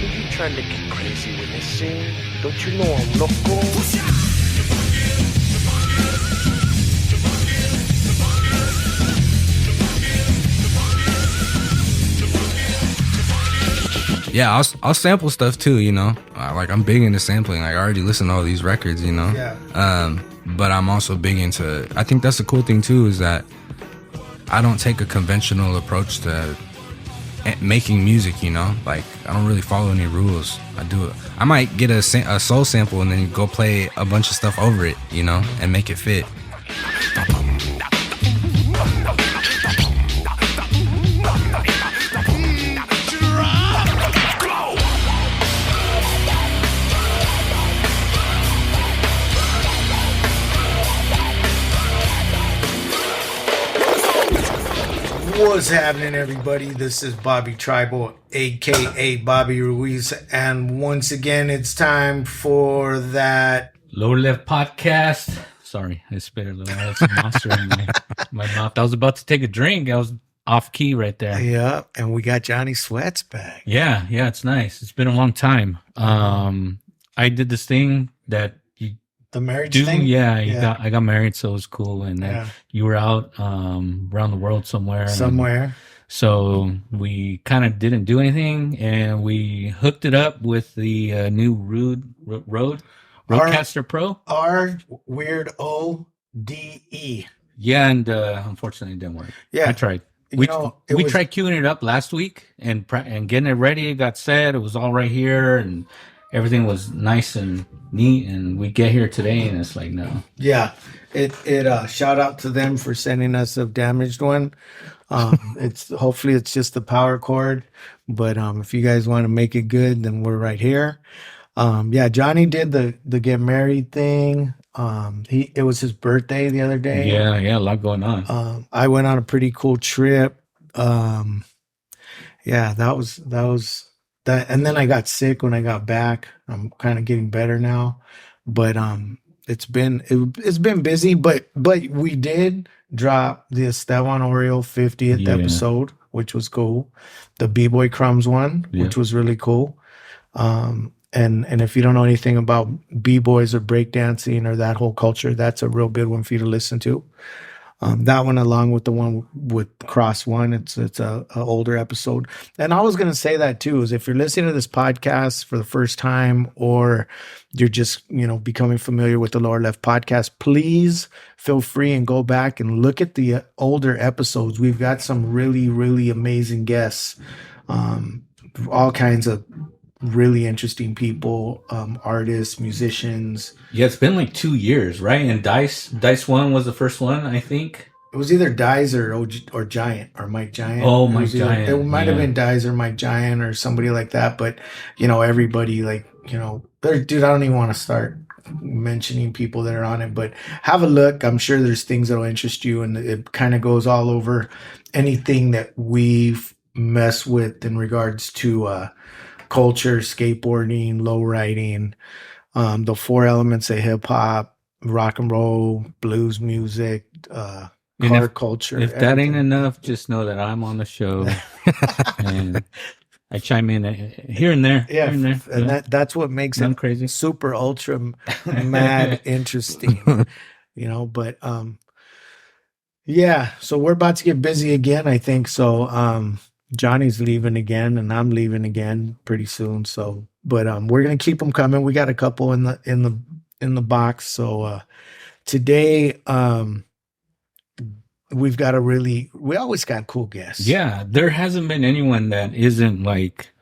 you trying to get crazy when they sing? Don't you know I'm loco? Yeah, I'll sample stuff too, you know. Like I'm big into sampling. Like I already listen to all these records, you know. Yeah. But I'm also big into. I think that's the cool thing too is that I don't take a conventional approach to making music, you know. Like I don't really follow any rules. I do it. I might get a soul sample and then go play a bunch of stuff over it, you know, and make it fit. What's happening, everybody? This is Bobby Tribal, aka Bobby Ruiz, and once again, it's time for that Lower Left Podcast. Sorry, I spit a little monster in my mouth. I was about to take a drink. I was off key right there. Yeah, and we got Johnny Sweats back. Yeah, it's nice. It's been a long time. I did this thing that you The marriage do. thing? Yeah, I got married, so it was cool. And then Yeah. you were out around the world somewhere. So we kind of didn't do anything, and we hooked it up with the new Rodecaster Pro. R Weird ODE. Yeah, and unfortunately, it didn't work. Yeah. I tried. We We tried queuing it up last week and getting it ready. It got set. It was all right here, and everything was nice and neat. And we get here today, and it's like no. Yeah, it shout out to them for sending us a damaged one. It's hopefully it's just the power cord, but if you guys want to make it good, then we're right here. Yeah, Johnny did the get married thing. It was his birthday the other day. Yeah, a lot going on. I went on a pretty cool trip. Yeah, that was that, and then I got sick when I got back. I'm kind of getting better now, but it's been busy. But we did drop the Esteban Oreo 50th episode, which was cool. The B-Boy Crumbs one, which was really cool. And if you don't know anything about B-Boys or breakdancing or that whole culture, that's a real good one for you to listen to. That one, along with the one with Cross One, it's a older episode. And I was going to say that too, is if you're listening to this podcast for the first time, or you're just, becoming familiar with the Lower Left Podcast, please feel free and go back and look at the older episodes. We've got some really, really amazing guests, all kinds of really interesting people, artists, musicians. Yeah, it's been like 2 years, right? And Dice One was the first one, I think. It was either Dice or Giant or Mike Giant. Oh, Mike Giant. It might have been Dice or Mike Giant or somebody like that. But everybody dude, I don't even want to start mentioning people that are on it. But have a look. I'm sure there's things that'll interest you, and it kind of goes all over anything that we've messed with in regards to culture, skateboarding, low riding, the four elements of hip hop, rock and roll, blues music, car culture. If that ain't enough, just know that I'm on the show and I chime in here and there. Yeah, here and there. And that's what makes it crazy, super ultra mad interesting. But yeah. So we're about to get busy again, I think. So Johnny's leaving again, and I'm leaving again pretty soon. So, but we're gonna keep them coming. We got a couple in the box. So today, we've got we always got cool guests. Yeah, there hasn't been anyone that isn't like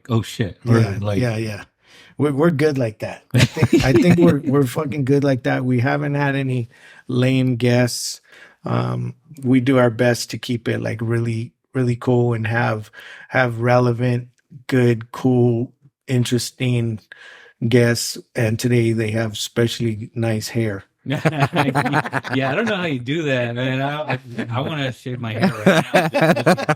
oh shit. Yeah. We're good like that. I think we're fucking good like that. We haven't had any lame guests. We do our best to keep it like really cool and have relevant, good, cool, interesting guests. And today they have especially nice hair. Yeah, I don't know how you do that, man. I want to shave my hair right now.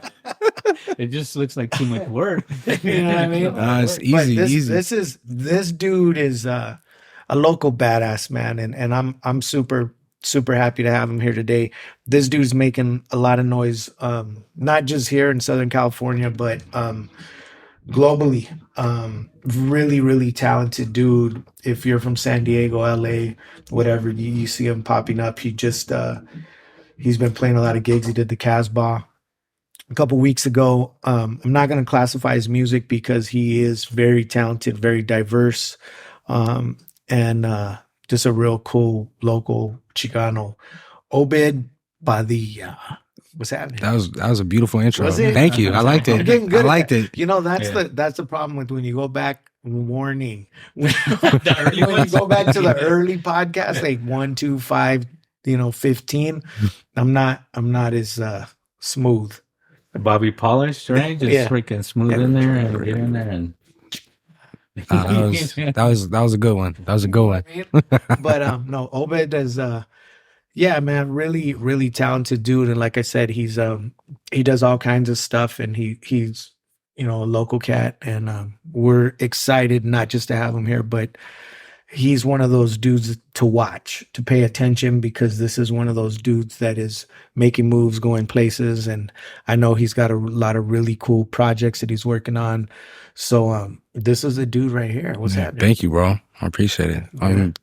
It just looks like too much work. You know what I mean? It's easy. This dude is a local badass, man, and I'm super happy to have him here today. This dude's making a lot of noise, not just here in Southern California, but globally. Really, really talented dude. If you're from San Diego, LA, whatever, you see him popping up. He's been playing a lot of gigs. He did the Casbah a couple weeks ago. I'm not going to classify his music because he is very talented, very diverse, and just a real cool local Chicano. Obed Padilla. What's happening? That was a beautiful intro. Was it? Thank you. I liked I'm it. getting good I at liked that. it. You know, that's Yeah. the problem with when you go back warning. When, The early when you ones? go back to the early podcast, like 1, 2, 5, 15. I'm not as smooth. Bobby polished, right? Just Yeah. freaking smooth in there and get in there and. That was a good one. That was a good one. But no, Obed is yeah, man, really, really talented dude. And like I said, he does all kinds of stuff, and he's a local cat, and we're excited not just to have him here, but he's one of those dudes to watch, to pay attention, because this is one of those dudes that is making moves, going places, and I know he's got a lot of really cool projects that he's working on. So this is a dude right here. What's Yeah, happening? thank you, bro. I appreciate it. I'm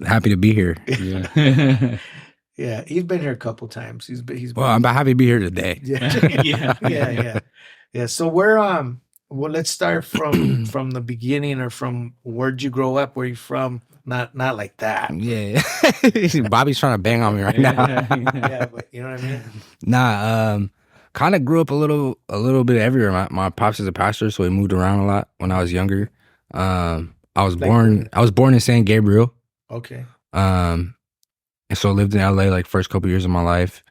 happy to be here. Yeah. Yeah, he's been here a couple times. He's Well, I'm happy to be here today. yeah. Yeah. So we're well, let's start from the beginning, or from where'd you grow up? Where you from? Not like that. Yeah. Bobby's trying to bang on me right now. Yeah, but you know what I mean? Nah, kind of grew up a little bit everywhere. My pops is a pastor, so he moved around a lot when I was younger. I was born in San Gabriel. Okay. And so I lived in LA like first couple years of my life.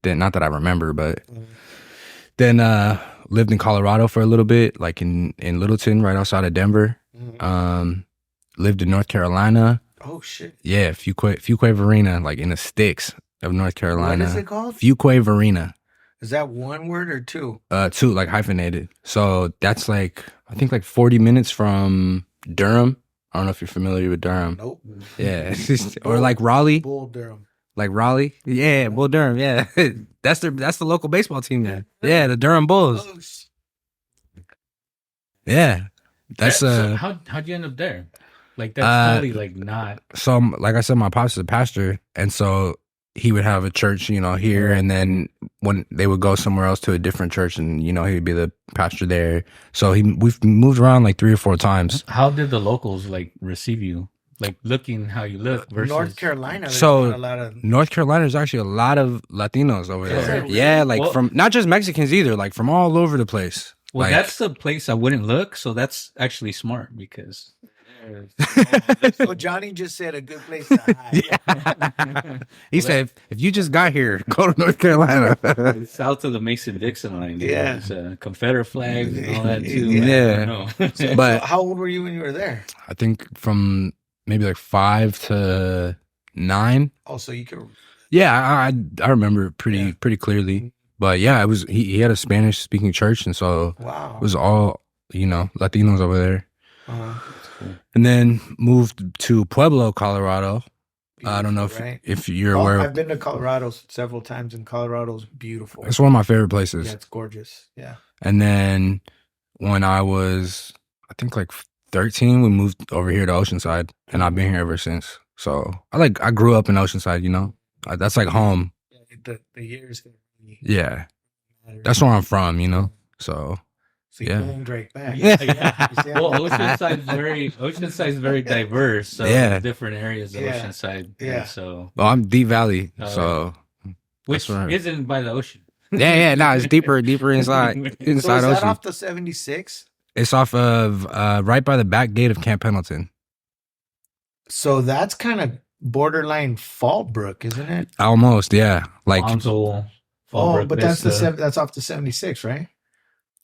Then, not that I remember, but then lived in Colorado for a little bit, like in Littleton, right outside of Denver. Lived in North Carolina. Oh shit. Yeah, Fuquay-Varina, like in the sticks of North Carolina. What is it called? Fuquay-Varina. Is that one word or two? Two, like hyphenated. So that's like, I think like 40 minutes from Durham. I don't know if you're familiar with Durham. Nope. Yeah. Or like Raleigh. Bull Durham. Like Raleigh? Yeah, Bull Durham, yeah. That's the local baseball team there. Yeah, the Durham Bulls. Yeah. That's So how'd you end up there? Like that's totally like not. So like I said, my pops is a pastor, and so he would have a church, here, and then when they would go somewhere else to a different church, and he would be the pastor there. So we've moved around like 3 or 4 times. How did the locals like receive you? Like looking how you look versus North Carolina. There's So not a lot of North Carolina is actually a lot of Latinos over Is there. it really? Yeah, like Well- from not just Mexicans either, like from all over the place. Well, Like- that's the place I wouldn't look. So that's actually smart because. So Johnny just said a good place to hide. He said, if you just got here, go to North Carolina. South of the Mason-Dixon line. Yeah. There's Confederate flags and all that too. Yeah. No. But How old were you when you were there? I think from maybe like 5 to 9. Oh, so you could. Yeah, I remember it pretty clearly. But yeah, it was he had a Spanish speaking church, and so Wow. it was all Latinos over there. Uh-huh. And then moved to Pueblo, Colorado. I don't know Right? if you're aware. I've been to Colorado several times, and Colorado's beautiful. It's one of my favorite places. Yeah, it's gorgeous. Yeah. And then when I was, I think like 13, we moved over here to Oceanside, and I've been here ever since. So I grew up in Oceanside, that's like home. The years. Yeah, that's where I'm from, So So you yeah. pulling Drake back. Yeah. You see how- Well, Oceanside's very diverse. So Yeah. different areas of Yeah. Oceanside. Yeah. And so well, I'm Deep Valley, Oh, so which That's right. isn't by the ocean. yeah, no, it's deeper inside So is that Ocean. off the 76? It's off of right by the back gate of Camp Pendleton. So that's kind of borderline Fallbrook, isn't it? Almost, yeah. Like Console. Oh, but that's off the 76, right?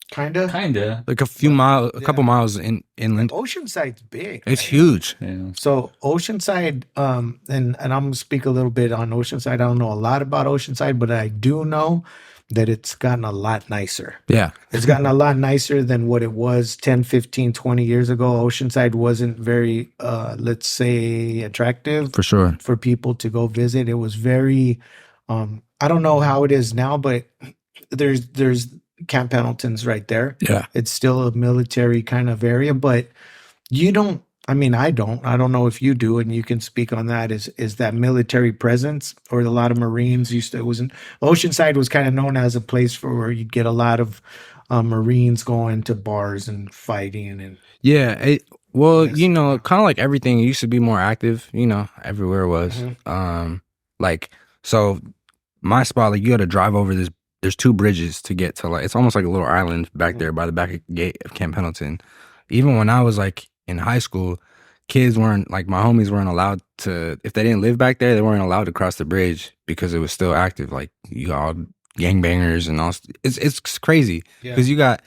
Kinda. Kinda. a couple miles inland. Oceanside's big. It's right? huge. Yeah. So Oceanside, and I'm gonna speak a little bit on Oceanside. I don't know a lot about Oceanside, but I do know that it's gotten a lot nicer. Yeah. It's gotten a lot nicer than what it was 10, 15, 20 years ago. Oceanside wasn't very, let's say, attractive For sure. for people to go visit. It was very, I don't know how it is now, but there's Camp Pendleton's right there. Yeah. It's still a military kind of area, but you don't. I mean, I don't. I don't know if you do, and you can speak on that. Is that military presence, or a lot of Marines used to? It wasn't. Oceanside was kind of known as a place for where you'd get a lot of Marines going to bars and fighting and Yeah. Well, yes. you know, kind of like everything, it used to be more active, you know, everywhere it was. Mhm. Like, so my spot, like, you got to drive over this. There's 2 bridges to get to, like, it's almost like a little island back there by the back gate of Camp Pendleton. Even when I was like in high school, kids weren't, like, my homies weren't allowed to, if they didn't live back there, they weren't allowed to cross the bridge because it was still active. Like, you got all gangbangers and all. It's crazy Yeah. because you got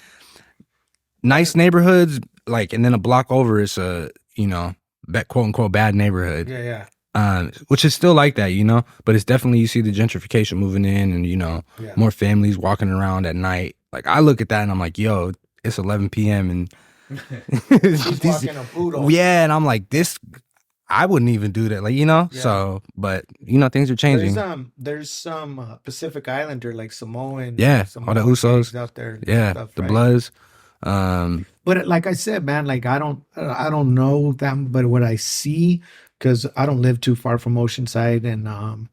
nice neighborhoods, like, and then a block over is a, you know, quote unquote bad neighborhood. Yeah. Which is still like that, you know, but it's definitely, you see the gentrification moving in, and, you know, Yeah. more families walking around at night. Like, I look at that and I'm like, yo, it's 11 p.m. and She's walking a poodle. yeah, and I'm like, this, I wouldn't even do that, like, you know. Yeah. So, but, you know, things are changing. There's some Pacific Islander like Samoan. Yeah, Samoan all the Usos pigs out there. and Yeah, stuff, the right? Bloods. But like I said, man, like I don't know them, but what I see, because I don't live too far from Oceanside, and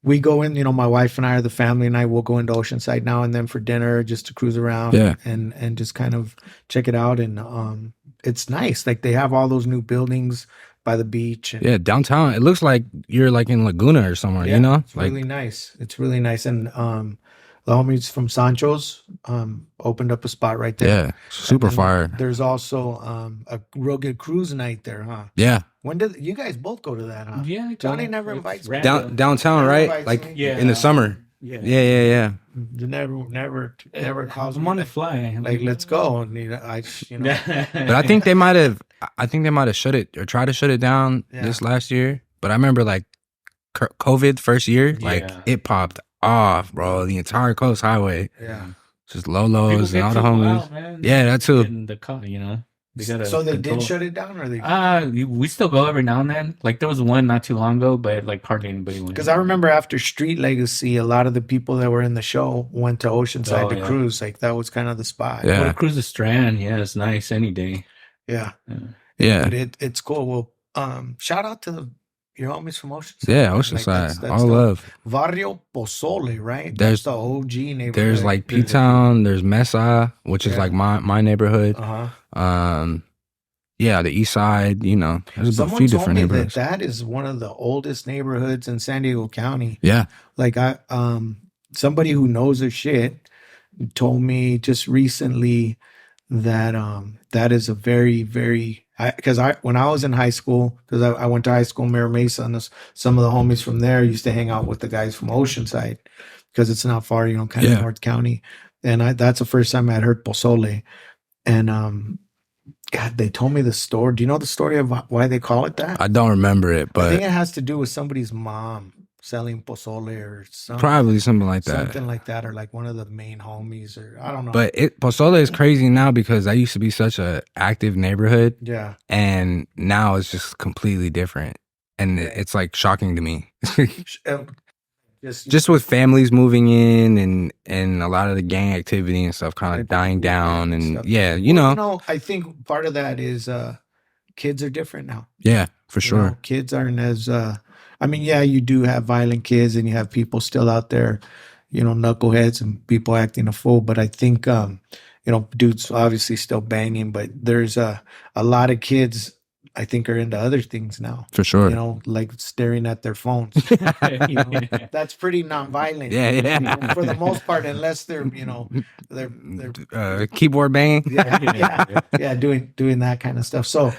we go in, you know, my wife and I, or the family and I, will go into Oceanside now and then for dinner, just to cruise around Yeah. and just kind of check it out. And it's nice. Like they have all those new buildings by the beach. And Yeah, downtown, it looks like you're like in Laguna or somewhere, yeah, you know? it's Like, really nice. It's really nice. And the homies from Sancho's opened up a spot right there. yeah, super And then fire. There's also a real good cruise night there, huh? Yeah. When did you guys both go to that, huh? Yeah, Johnny go. never It's invites me. random. Downtown, Never right? invites Like me. Yeah. in the summer. Yeah. Yeah. You never calls I'm me. on the fly. Like, let's go. And you know, But I think they might have shut it or tried to shut it down Yeah. this last year. But I remember like COVID first year, like Yeah. it popped off, bro. The entire coast highway, yeah. just Lolos and all the homies. Man. Yeah, that too. In the car, you know. They gotta So they control. did shut it down, or they? We still go every now and then. Like there was one not too long ago, but like hardly anybody went. Because I remember after Street Legacy, a lot of the people that were in the show went to Oceanside Oh, to yeah. cruise. Like that was kind of the spot. Yeah. Go to Cruise the Strand. Yeah, it's nice any day. Yeah. Yeah. But it's cool. Well, shout out to your homies from Oceanside. Yeah, Like, Oceanside. that's All the love. Barrio Pozole, right? There's- That's the OG neighborhood. There's like P-Town, there's Mesa, which is Yeah. like my neighborhood. Uh-huh. Yeah, the East Side, you know, there's a Someone few told different me neighborhoods. that is one of the oldest neighborhoods in San Diego County. Yeah. Like somebody who knows their shit told me just recently that that is a very, very, because when I was in high school, because I went to high school in Mira Mesa, and some of the homies from there used to hang out with the guys from Oceanside because it's not far, you know, kind Yeah. of North County. And that's the first time I'd heard pozole. And God, they told me the story. Do you know the story of why they call it that? I don't remember it, I think but it has to do with somebody's mom selling pozole or something. probably something like that. Something like that, or like one of the main homies, or I don't know. But Pozole is crazy now because that used to be such a active neighborhood, yeah, and now it's just completely different, and it's like shocking to me. Just with families moving in and a lot of the gang activity and stuff kind of dying down, and stuff. yeah, you know, I think part of that is kids are different now. yeah, for You sure. know, kids aren't as I mean, yeah, you do have violent kids and you have people still out there, you know, knuckleheads and people acting a fool. But I think you know, dudes obviously still banging, but there's a lot of kids I think are into other things now. For sure. You know, like staring at their phones. You know, that's pretty nonviolent. Yeah, yeah. You know, for the most part, unless they're, you know, they're Keyboard banging. yeah, doing that kind of stuff. So,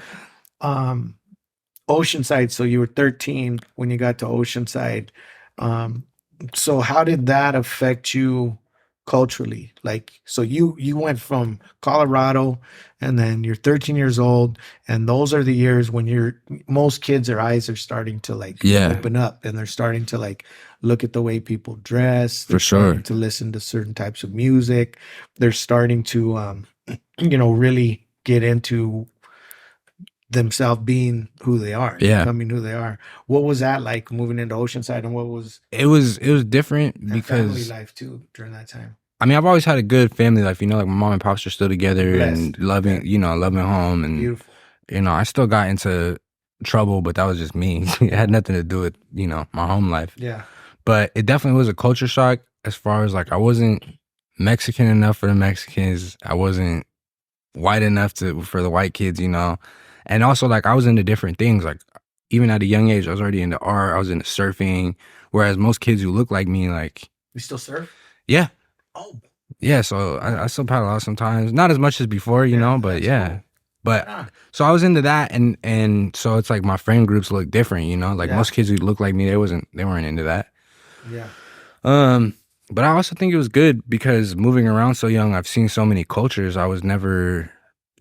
Oceanside. So you were 13 when you got to Oceanside. So how did that affect you culturally? Like, so you went from Colorado, and then you're 13 years old, and those are the years when most kids, their eyes are starting to like open up, and they're starting to like look at the way people dress. They're For sure. starting to listen to certain types of music. They're starting to, you know, really get into themselves being who they are, becoming who they are. What was that like moving into Oceanside, and what was it was different that family because life too during that time? I mean, I've always had a good family life. You know, like my mom and pops are still together and Blessed. loving. You know, loving home, and Beautiful. you know, I still got into trouble, but that was just me. It had nothing to do with my home life. Yeah. But it definitely was a culture shock as far as like I wasn't Mexican enough for the Mexicans. I wasn't white enough for the white kids, and also like I was into different things. Like even at a young age, I was already into art. I was into surfing. Whereas most kids who look like me, like You still surf? yeah, Oh, yeah. So I still paddle out sometimes, not as much as before, but that's yeah. cool. But Ah, so I was into that, and so it's like my friend groups look different, Like Yeah. most kids who look like me, they weren't into that. yeah. But I also think it was good because moving around so young, I've seen so many cultures. I was never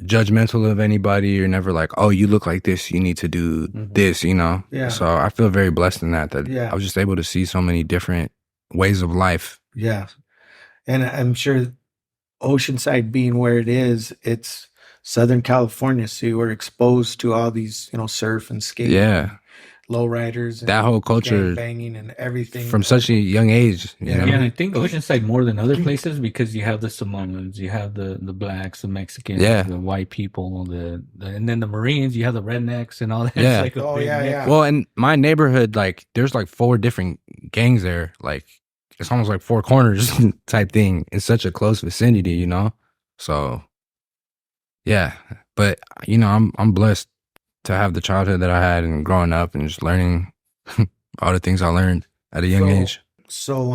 judgmental of anybody or never like, oh, you look like this, you need to do this, Yeah. So I feel very blessed in that Yeah. I was just able to see so many different ways of life. Yeah. And I'm sure Oceanside being where it is, it's Southern California. So you were exposed to all these, surf and skate, Yeah, lowriders, and that whole culture banging and everything from such a young age. You know? Yeah, and I think Oceanside more than other places because you have the Samoans, you have the blacks, the Mexicans, Yeah. the white people, and then the Marines. You have the rednecks and all that. Yeah. It's like a Oh, big yeah, mix. yeah. Well, in my neighborhood, like there's like 4 different gangs there. Like it's almost like 4 corners type thing in such a close vicinity, So yeah, but I'm blessed to have the childhood that I had and growing up and just learning all the things I learned at a young age. So,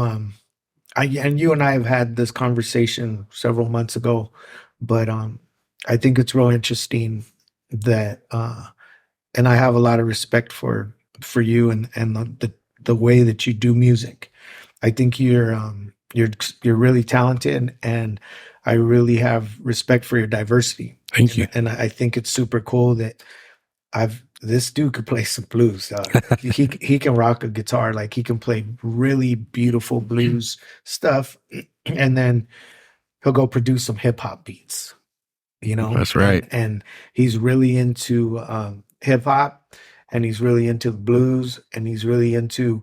and you and I have had this conversation several months ago, but I think it's real interesting that, and I have a lot of respect for you and the way that you do music. I think you're really talented, and I really have respect for your diversity. Thank you. And I think it's super cool that this dude could play some blues. He can rock a guitar, like he can play really beautiful blues stuff, and then he'll go produce some hip hop beats. That's right. And he's really into hip hop, and he's really into blues, and he's really into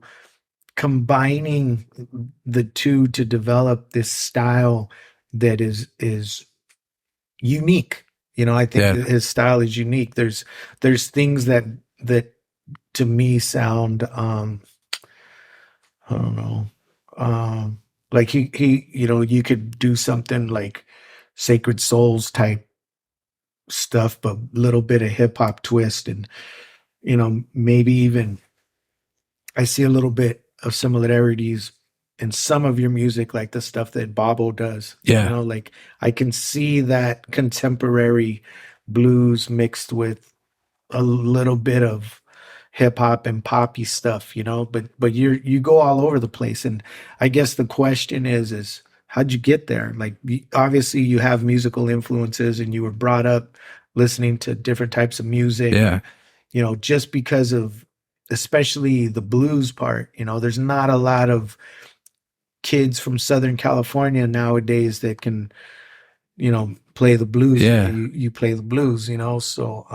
combining the two to develop this style that is unique. I think Yeah. his style is unique. There's things that to me sound I don't know, like he you could do something like Sacred Souls type stuff, but a little bit of hip hop twist, and maybe even I see a little bit of similarities in some of your music, like the stuff that Bobo does. Yeah. Like I can see that contemporary blues mixed with a little bit of hip hop and poppy stuff, but you go all over the place. And I guess the question is how'd you get there? Like obviously you have musical influences and you were brought up listening to different types of music. Yeah. Just because of especially the blues part, there's not a lot of kids from Southern California nowadays that can, play the blues. Yeah. You play the blues, so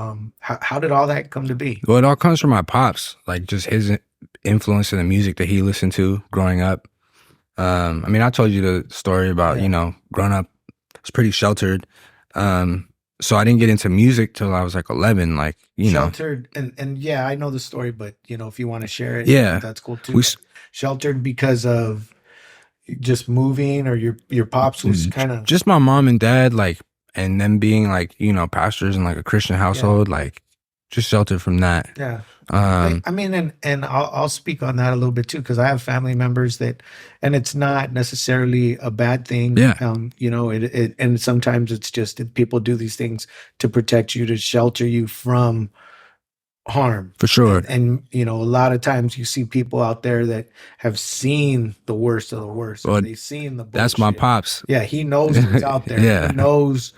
how did all that come to be? Well, it all comes from my pops, like just his influence in the music that he listened to growing up. I mean, I told you the story about, growing up, I was pretty sheltered. So I didn't get into music till I was like 11, like, Sheltered, and yeah, I know the story, but if you want to share it, Yeah. that's cool too. Sheltered because of just moving, or your pops was kind of just my mom and dad, like, and them being like, pastors in like a Christian household, like just sheltered from that. Yeah. Um, I mean, and I'll speak on that a little bit too, because I have family members that, and it's not necessarily a bad thing. Yeah. It and sometimes it's just that people do these things to protect you, to shelter you from harm. for sure. And a lot of times you see people out there that have seen the worst of the worst. Well, They've seen the bullshit. That's my pops. Yeah, he knows what's out there. Yeah. He knows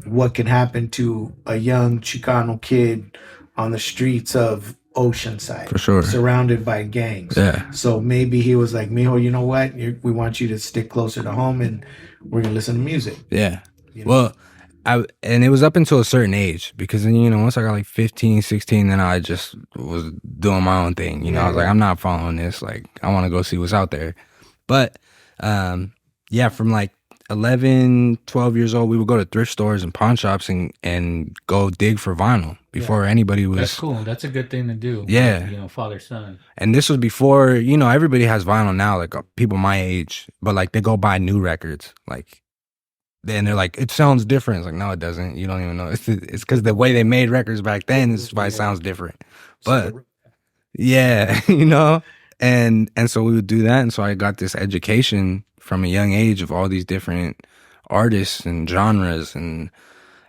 what can happen to a young Chicano kid on the streets of Oceanside, For sure. surrounded by gangs. Yeah. So maybe he was like, "Mijo, you know what? We want you to stick closer to home, and we're gonna listen to music." Yeah. You know? Well, and it was up until a certain age, because then, once I got like 15, 16, then I just was doing my own thing. I was like, I'm not following this. Like, I want to go see what's out there. But yeah, from like 11, 12 years old, we would go to thrift stores and pawn shops and go dig for vinyl before anybody was. That's cool. That's a good thing to do. Yeah. With, you know, father son. And this was before, you know, everybody has vinyl now, like people my age, but like they go buy new records, like. Then they're like, it sounds different. It's like, no, it doesn't. You don't even know. It's because the way they made records back then is why it sounds different. But yeah, you know, and so we would do that, and so I got this education from a young age of all these different artists and genres, and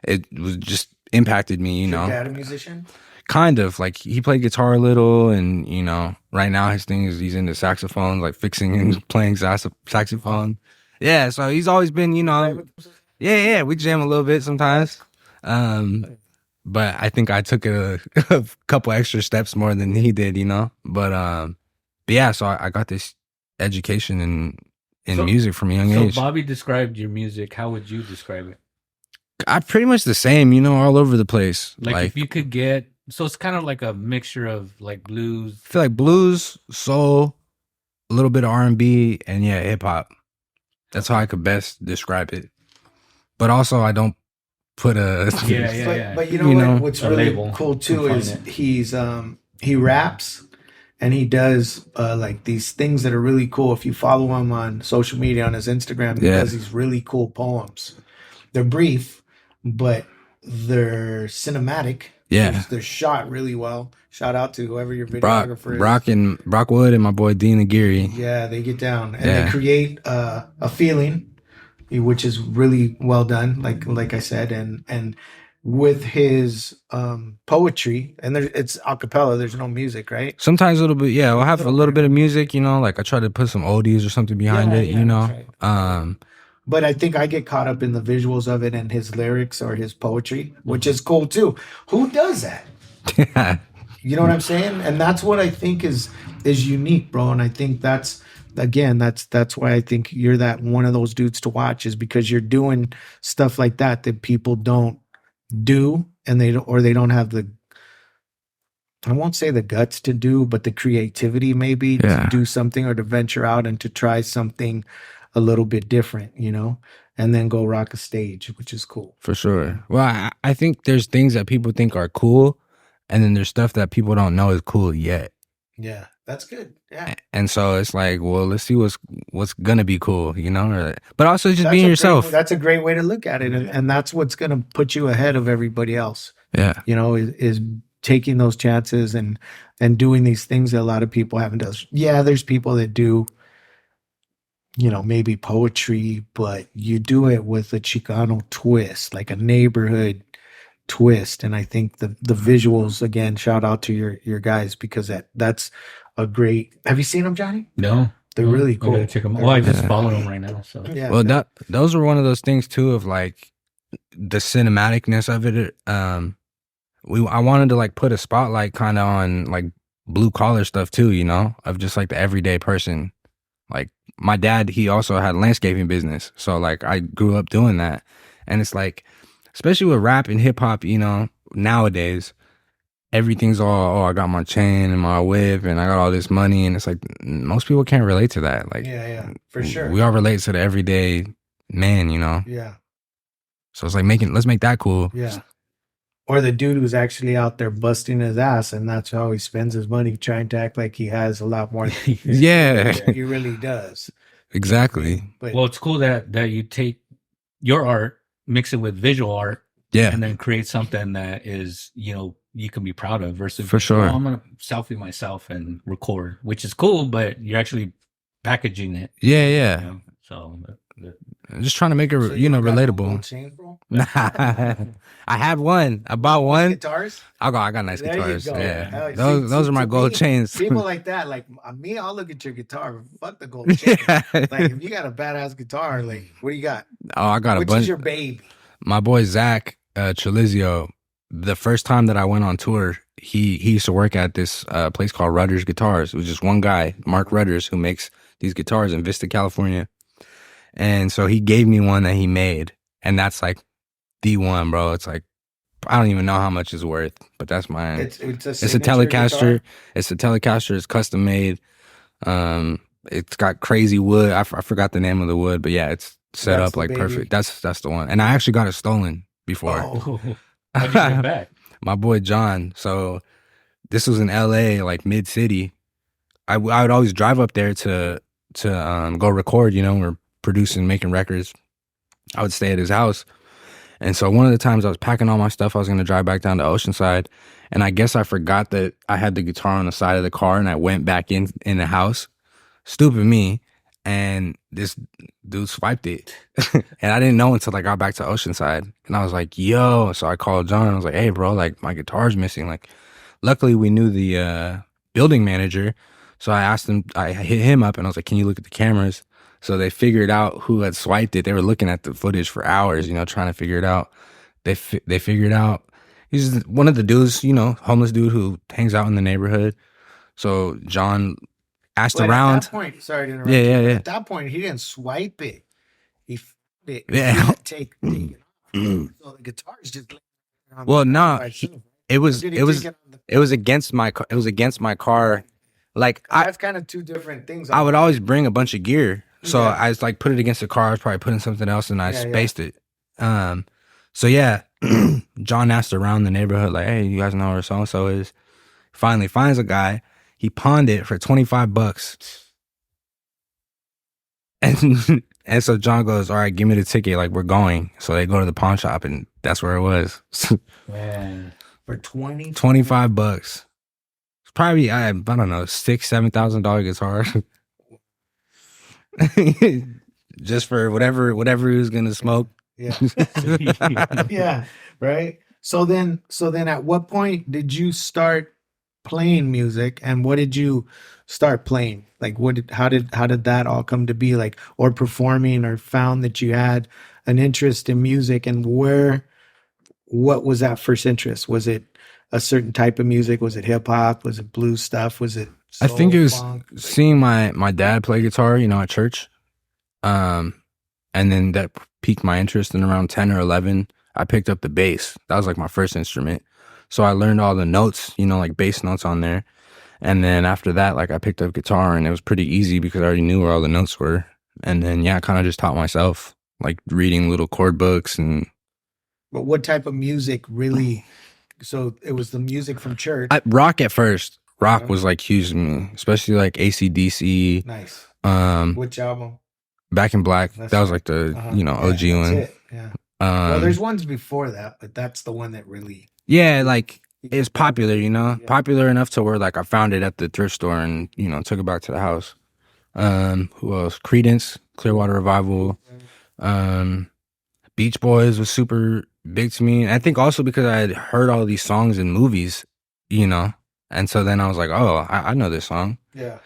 it was just impacted me. You know, Your dad a musician? kind of like he played guitar a little, and you know, right now his thing is he's into saxophone, like fixing and playing saxophone. Yeah, so he's always been, you know, yeah, we jam a little bit sometimes. But I think I took it a couple extra steps more than he did, you know. But yeah, so I got this education in music from a young age. So Bobby described your music. How would you describe it? I pretty much the same, you know, all over the place. Like if you could get, so it's kind of like a mixture of like blues. I feel like blues, soul, a little bit of R&B, and yeah, hip hop. That's how I could best describe it. But also, I don't put a But you know, what's really label cool too is he raps and he does like these things that are really cool. If you follow him on social media on his Instagram, he does these really cool poems. They're brief, but they're cinematic. Yeah, they're shot really well. Shout out to whoever your videographer is. Brock Wood and my boy Dean Aguirre. Yeah, they get down and they create a feeling, which is really well done. Like I said, and with his poetry, and it's a cappella. There's no music, right? Sometimes it'll be I'll have a little bit of music, you know. Like I try to put some oldies or something behind it, you know. Right. But I think I get caught up in the visuals of it and his lyrics or his poetry, which is cool too. Who does that? You know what I'm saying? And that's what I think is unique, bro. And I think that's why I think you're that one of those dudes to watch, is because you're doing stuff like that people don't do, and they don't have the, I won't say the guts to do, but the creativity maybe to do something or to venture out and to try something a little bit different, you know, and then go rock a stage, which is cool. For sure. Well, I think there's things that people think are cool, and then there's stuff that people don't know is cool yet. Yeah, that's good. Yeah. And so it's like, well, let's see what's gonna be cool, you know? But also just being yourself. That's a great way to look at it. And that's what's gonna put you ahead of everybody else. Yeah. You know, is taking those chances and doing these things that a lot of people haven't done. Yeah, there's people that do, you know, maybe poetry, but you do it with a Chicano twist, like a neighborhood twist. And I think the visuals, again, shout out to your guys, because that's a great. Have you seen them, Johnny? No, they're really cool. I gotta check them out. Well, I just follow them right now. So yeah. Well, those were one of those things too, of like the cinematicness of it. I wanted to like put a spotlight kind of on like blue collar stuff too, you know, of just like the everyday person. Like my dad, he also had a landscaping business. So like I grew up doing that. And it's like, especially with rap and hip hop, you know, nowadays, everything's all, I got my chain and my whip and I got all this money. And it's like, most people can't relate to that. Like, yeah, for sure. We all relate to the everyday man, you know? Yeah. So it's like let's make that cool. Yeah. Or the dude who's actually out there busting his ass, and that's how he spends his money, trying to act like he has a lot more than he really does. Exactly. But, well, it's cool that you take your art, mix it with visual art, and then create something that is, you know, you can be proud of, versus for sure. I'm gonna selfie myself and record, which is cool, but you're actually packaging it. Yeah. You know? So I'm just trying to make it, relatable. I had one. I bought one. Guitars? I got nice guitars. Yeah, Hell, those are my gold chains. People like that, like me, I'll look at your guitar. Fuck the gold chain. Like if you got a badass guitar, like what do you got? Oh, I got a bunch. Which is your baby? My boy Zach Chalizio. The first time that I went on tour, he used to work at this place called Rudders Guitars. It was just one guy, Mark Rudders, who makes these guitars in Vista, California. And so he gave me one that he made, and that's like the one, bro. It's like, I don't even know how much it's worth, but that's mine. It's a Telecaster. Guitar? It's a Telecaster. It's custom made. It's got crazy wood. I forgot the name of the wood, but yeah, it's set That's up the like baby. perfect. That's the one. And I actually got it stolen before. Oh, How'd you get it back? My boy John. So this was in LA, like mid city. I would always drive up there to go record. You know, we're producing, making records. I would stay at his house. And so one of the times I was packing all my stuff, I was going to drive back down to Oceanside. And I guess I forgot that I had the guitar on the side of the car, and I went back in the house. Stupid me. And this dude swiped it. And I didn't know until I got back to Oceanside. And I was like, yo. So I called John and I was like, hey, bro, like my guitar's missing. Like, luckily we knew the building manager. So I asked him, I hit him up and I was like, can you look at the cameras? So they figured out who had swiped it. They were looking at the footage for hours, you know, trying to figure it out. They figured out. He's one of the dudes, you know, homeless dude who hangs out in the neighborhood. So John asked but around. at that point, sorry to interrupt. Yeah. At that point, he didn't swipe it. He found it. Yeah. He had to take it off. So the guitar is just. Well, no, it was against my car. Like that's kind of two different things. I would always bring a bunch of gear, so Yeah. I just like put it against the car. I was probably putting something else, and I Yeah, spaced it. So yeah, John asked around the neighborhood, like, "Hey, you guys know where so and so is?" Finally finds a guy. He pawned it for $25, and so John goes, "All right, give me the ticket. Like we're going." So they go to the pawn shop, and that's where it was. Man, for $25. $25. It's probably I don't know, $6,000-$7,000 guitar. Just for whatever he was gonna smoke. Yeah. Yeah. Right. So then at what point did you start playing music, and what did you start playing? Like how did that all come to be, like, or performing, or found that you had an interest in music, and what was that first interest? Was it a certain type of music? Was it hip hop? Was it blues stuff? Was it I think it was funk? seeing my dad play guitar, you know, at church. And then that piqued my interest. And around 10 or 11, I picked up the bass. That was like my first instrument. So I learned all the notes, you know, like bass notes on there. And then after that, like I picked up guitar, and it was pretty easy because I already knew where all the notes were. And then, yeah, I kind of just taught myself, like reading little chord books. And But what type of music really? So it was the music from church. rock at first. Rock Yeah. was like huge to me, especially like AC/DC. Nice. Um, Which album? Back in Black. That's that was right. like the Uh-huh. you know Yeah, OG that's one. it. Yeah. Well, Um, there's ones before that, but that's the one that really. yeah, like it's popular, you know, Yeah. popular enough to where like I found it at the thrift store and you know took it back to the house. Who else? Credence, Clearwater Revival, Beach Boys was super big to me. And I think also because I had heard all these songs in movies, you know, and so then I was like, oh, I know this song. Yeah.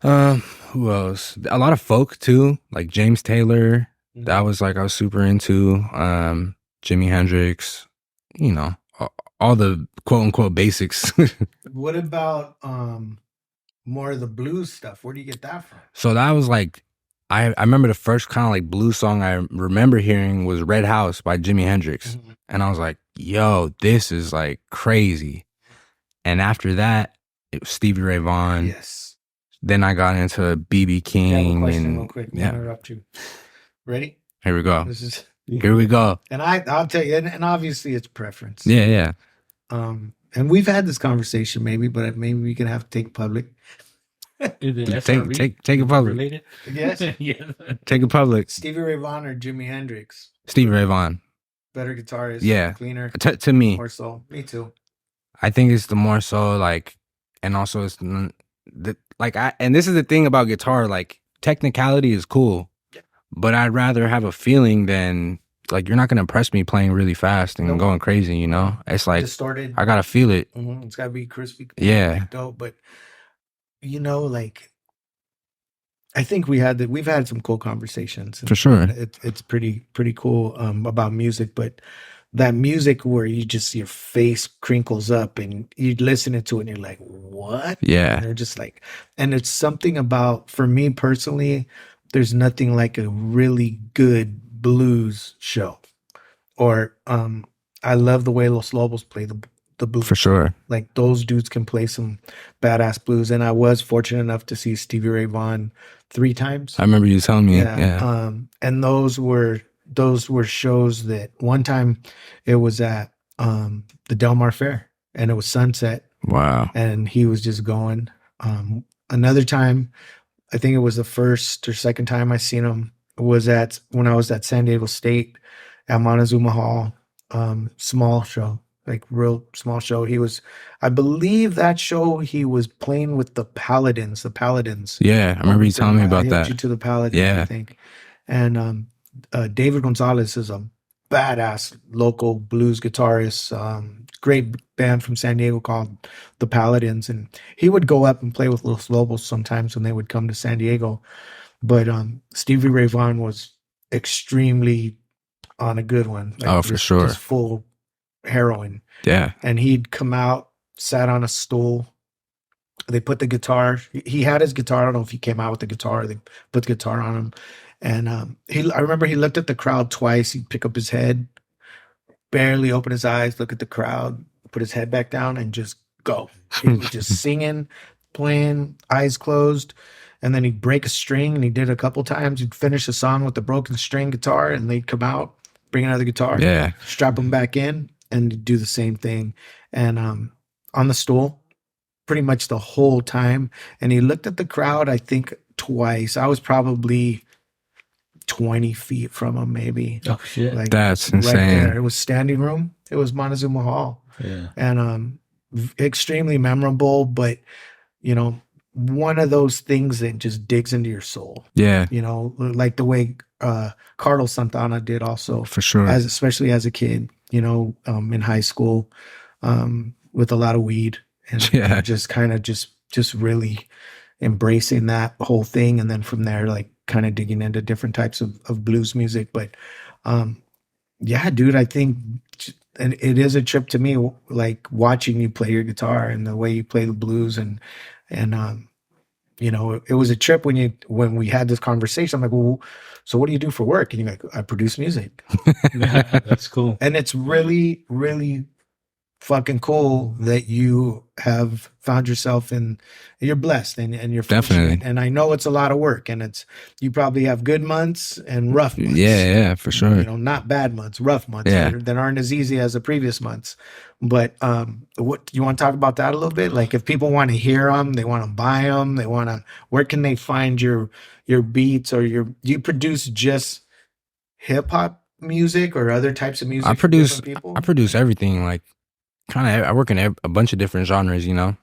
Who else? A lot of folk too, like James Taylor. Mm-hmm. That was like I was super into. Jimi Hendrix, you know, all the quote unquote basics. What about more of the blues stuff? Where do you get that from? So that was like I remember the first kind of like blues song I remember hearing was Red House by Jimi Hendrix. Mhm. And I was like, yo, this is like crazy. And after that, it was Stevie Ray Vaughan. Yes. Then I got into BB I have a King question and real quick. yeah. Interrupt you. Ready? Here we go. This is. Here we go. And I'll tell you, and obviously it's preference. Yeah. And we've had this conversation maybe, but maybe we can have to take public. is it Take it public. related? Yes. Yeah. Take it public. Stevie Ray Vaughan or Jimi Hendrix? Stevie Ray Vaughan. Better guitarist. Yeah. Cleaner. To me, More soul. Me too. I think it's the more so like, and also it's and this is the thing about guitar, like technicality is cool, but I'd rather have a feeling than like, you're not going to impress me playing really fast and Nope. going crazy, you know? It's like, Distorted. I got to feel it. It's got to be crispy. Yeah. Dope. But, you know, like, I think we've had some cool conversations. For sure. It's pretty cool about music, but that music where you just, your face crinkles up and you listen to it and you're like, what? Yeah. And they're just like, and it's something about, for me personally, there's nothing like a really good blues show. Or I love the way Los Lobos play the the blues. For sure. Like those dudes can play some badass blues. And I was fortunate enough to see Stevie Ray Vaughan 3 times. I remember you telling me. Yeah. And those were shows that one time it was at the Del Mar Fair, and it was sunset, Wow. and he was just going. Another time, I think it was the first or second time I seen him, was at when I was at San Diego State at Montezuma Hall. Small show, like real small show. He was, I believe that show he was playing with the Paladins. Yeah, I remember you telling me about I that. you to the Paladins, Yeah. I think. And David Gonzalez is a badass local blues guitarist. Great band from San Diego called the Paladins, and he would go up and play with Los Lobos sometimes when they would come to San Diego. But Stevie Ray Vaughan was extremely on a good one. Oh, for sure. Just full heroin. Yeah. And he'd come out, sat on a stool. They put the guitar. He had his guitar. I don't know if he came out with the guitar. They put the guitar on him. And I remember he looked at the crowd twice. He'd pick up his head, barely open his eyes, look at the crowd, put his head back down, and just go. He was just singing, playing, eyes closed. And then he'd break a string, and he did it a couple times. He'd finish a song with the broken string guitar, and they'd come out, bring another guitar, Yeah. strap him back in, and do the same thing. And on the stool, pretty much the whole time. And he looked at the crowd, I think, twice. I was probably 20 feet from him, maybe. Oh shit! Like That's right insane. there. It was standing room. It was Montezuma Hall. Yeah. And extremely memorable, but you know, one of those things that just digs into your soul. Yeah. You know, like the way Carlos Santana did also, For sure. especially as a kid, you know, in high school, with a lot of weed and Yeah. just kind of just really embracing that whole thing. And then from there, like kind of digging into different types of blues music. But yeah, dude, I think and it is a trip to me, like watching you play your guitar and the way you play the blues and you know, it was a trip when we had this conversation. I'm like, well, so what do you do for work? And you're like, I produce music. That's cool. And it's really, really fucking cool that you have found yourself you're blessed and you're fortunate. Definitely. And I know it's a lot of work, and you probably have good months and rough months. Yeah, for sure. You know, not bad months, rough months that aren't as easy as the previous months. But what you want to talk about that a little bit? Like, if people want to hear them, they want to buy them, where can they find your beats, or do you produce just hip hop music or other types of music? I produce everything. Like, I work in a bunch of different genres, you know,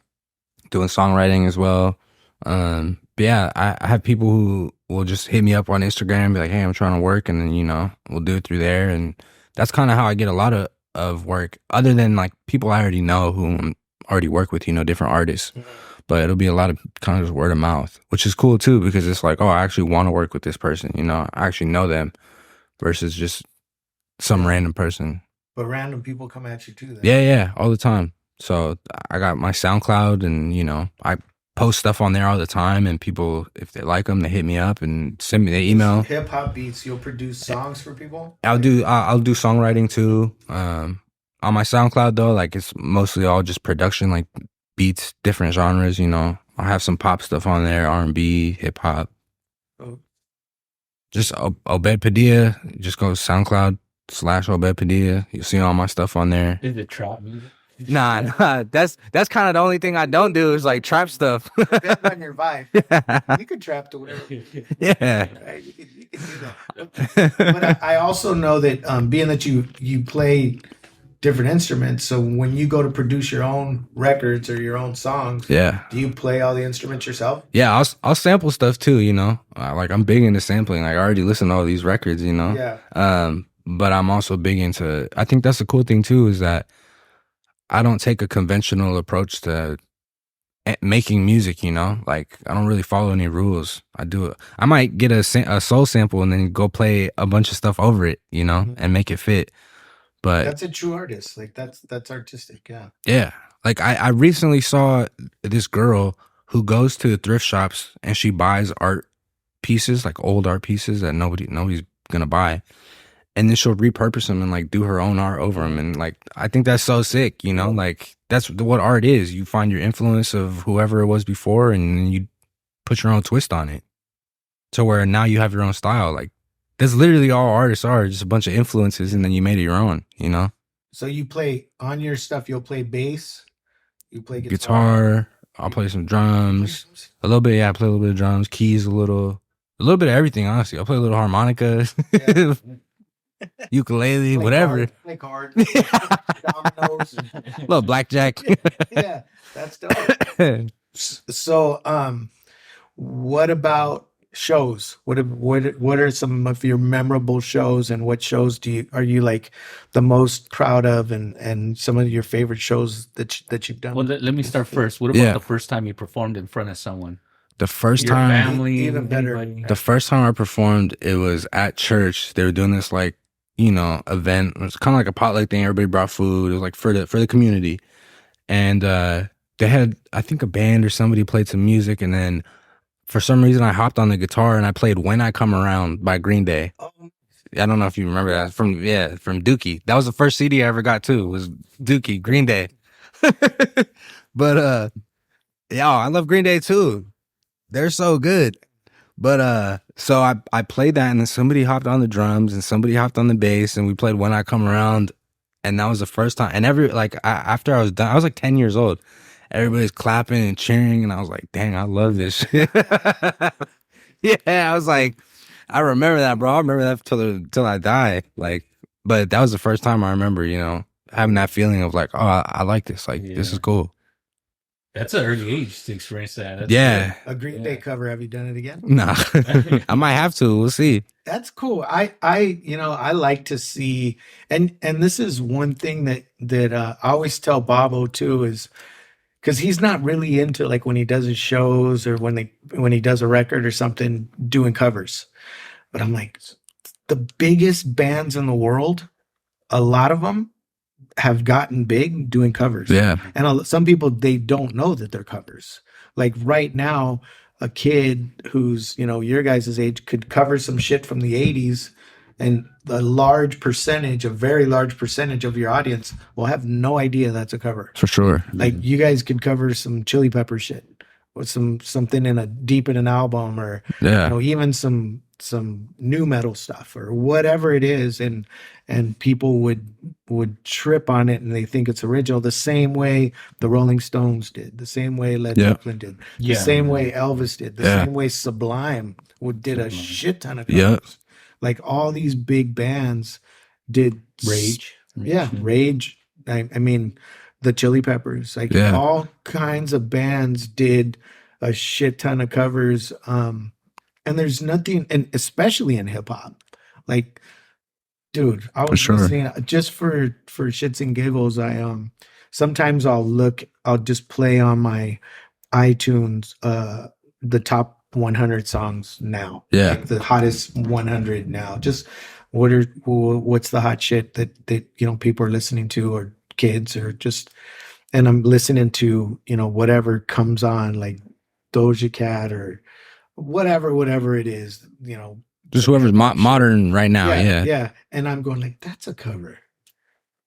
doing songwriting as well. But yeah, I have people who will just hit me up on Instagram and be like, hey, I'm trying to work. And then, you know, we'll do it through there. And that's kind of how I get a lot of work, other than like people I already know who I already work with, you know, different artists. Mm-hmm. But it'll be a lot of kind of just word of mouth, which is cool too, because it's like, oh, I actually want to work with this person. You know, I actually know them versus just some random person. But random people come at you too, then. Yeah, all the time. So I got my SoundCloud, and you know, I post stuff on there all the time, and people, if they like them, they hit me up and send me their email. Hip hop beats, you'll produce songs for people? I'll do songwriting too. On my SoundCloud though, like it's mostly all just production, like beats, different genres. You know, I have some pop stuff on there, R&B, hip hop. Oh. Just Obed Padilla. Just go SoundCloud /Obed Padilla. You'll see all my stuff on there. Is it trap music? Nah, that's kind of the only thing I don't do is like trap stuff. Depends on your vibe. You could trap to whatever. Yeah. Right? You could do that. But I also know that being that you play different instruments, so when you go to produce your own records or your own songs, yeah, do you play all the instruments yourself? Yeah, I'll sample stuff too, you know. Like I'm big into sampling. Like I already listen to all these records, you know. Yeah. But I'm also big into, I think that's the cool thing too, is that I don't take a conventional approach to making music, you know. Like I don't really follow any rules. I might get a soul sample and then go play a bunch of stuff over it, you know, and make it fit. But that's a true artist. Like that's artistic. Yeah. Yeah. Like I recently saw this girl who goes to thrift shops and she buys art pieces, like old art pieces that nobody's gonna buy. and then she'll repurpose them and like do her own art over them. And like, I think that's so sick, you know, like that's what art is. You find your influence of whoever it was before and then you put your own twist on it to where now you have your own style. Like that's literally all artists are, just a bunch of influences and then you made it your own, you know? So you play on your stuff, you'll play bass, you play Guitar, I'll play some drums, a little bit. Yeah, I play a little bit of drums, keys, a little bit of everything, honestly. I'll play a little harmonica. Yeah. Ukulele, play whatever. Play cards, dominoes, little blackjack. Yeah, that's dope. So, what about shows? What are some of your memorable shows, and what shows are you like the most proud of, and some of your favorite shows that you've done? Well, let me start first. What about the first time you performed in front of someone? The first Your time, family, even better. Anybody? The first time I performed, it was at church. They were doing this like, you know, event. It was kind of like a potluck thing. Everybody brought food. It was like for the community, and they had, I think, a band or somebody played some music, and then for some reason I hopped on the guitar and I played "When I Come Around" by Green Day. I don't know if you remember that from Dookie. That was the first CD I ever got too. Was Dookie, Green Day. But yeah, I love Green Day too. They're so good. But so I played that, and then somebody hopped on the drums and somebody hopped on the bass, and we played "When I Come Around," and that was the first time. And after I was done, I was like 10 years old. Everybody's clapping and cheering, and I was like, "Dang, I love this shit." Yeah, I was like, I remember that, bro. I remember that till I die. Like, but that was the first time I remember, you know, having that feeling of like, oh, I like this. Like, this is cool. That's an early age to experience that. That's good. A Green Day cover. Have you done it again? Nah. I might have to. We'll see. That's cool. I like to see, and this is one thing that I always tell Bobo too, is because he's not really into, like, when he does his shows or when he does a record or something, doing covers. But I'm like, the biggest bands in the world, a lot of them have gotten big doing covers. Yeah. And some people, they don't know that they're covers. Like right now, a kid who's, you know, your guys' age could cover some shit from the 80s, and a very large percentage of your audience will have no idea that's a cover. For sure. Like you guys could cover some Chili Pepper shit or something deep in an album, or you know, even some new metal stuff or whatever it is, and people would trip on it and they think it's original, the same way the Rolling Stones did, the same way Led Zeppelin did, the same way Elvis did, the same way Sublime did a shit ton of covers. Like all these big bands did Rage. Rage. I mean, the Chili Peppers, like all kinds of bands did a shit ton of covers. And there's nothing, and especially in hip hop, like, dude, I was listening just for shits and giggles. Sometimes I'll just play on my iTunes, the top 100 songs now. Yeah. Like the hottest 100 now. Just what's the hot shit that, you know, people are listening to, or kids, or just, and I'm listening to, you know, whatever comes on, like Doja Cat or whatever it is, you know, just whoever's modern right now. Yeah. And I'm going like, that's a cover.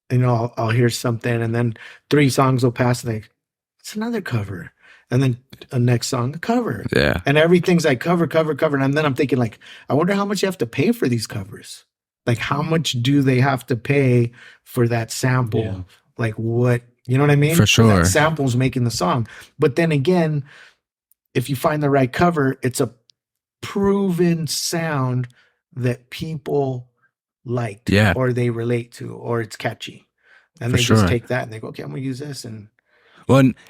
You know, I'll hear something, and then 3 songs will pass, and like, it's another cover. And then a next song, a cover. Yeah. And everything's like cover. And then I'm thinking like, I wonder how much you have to pay for these covers. Like, how much do they have to pay for that sample? Yeah. Like what, you know what I mean? For sure. That sample's making the song. But then again, if you find the right cover, it's a proven sound that people liked, or they relate to, or it's catchy. And they just take that and they go, okay, I'm going to use this, and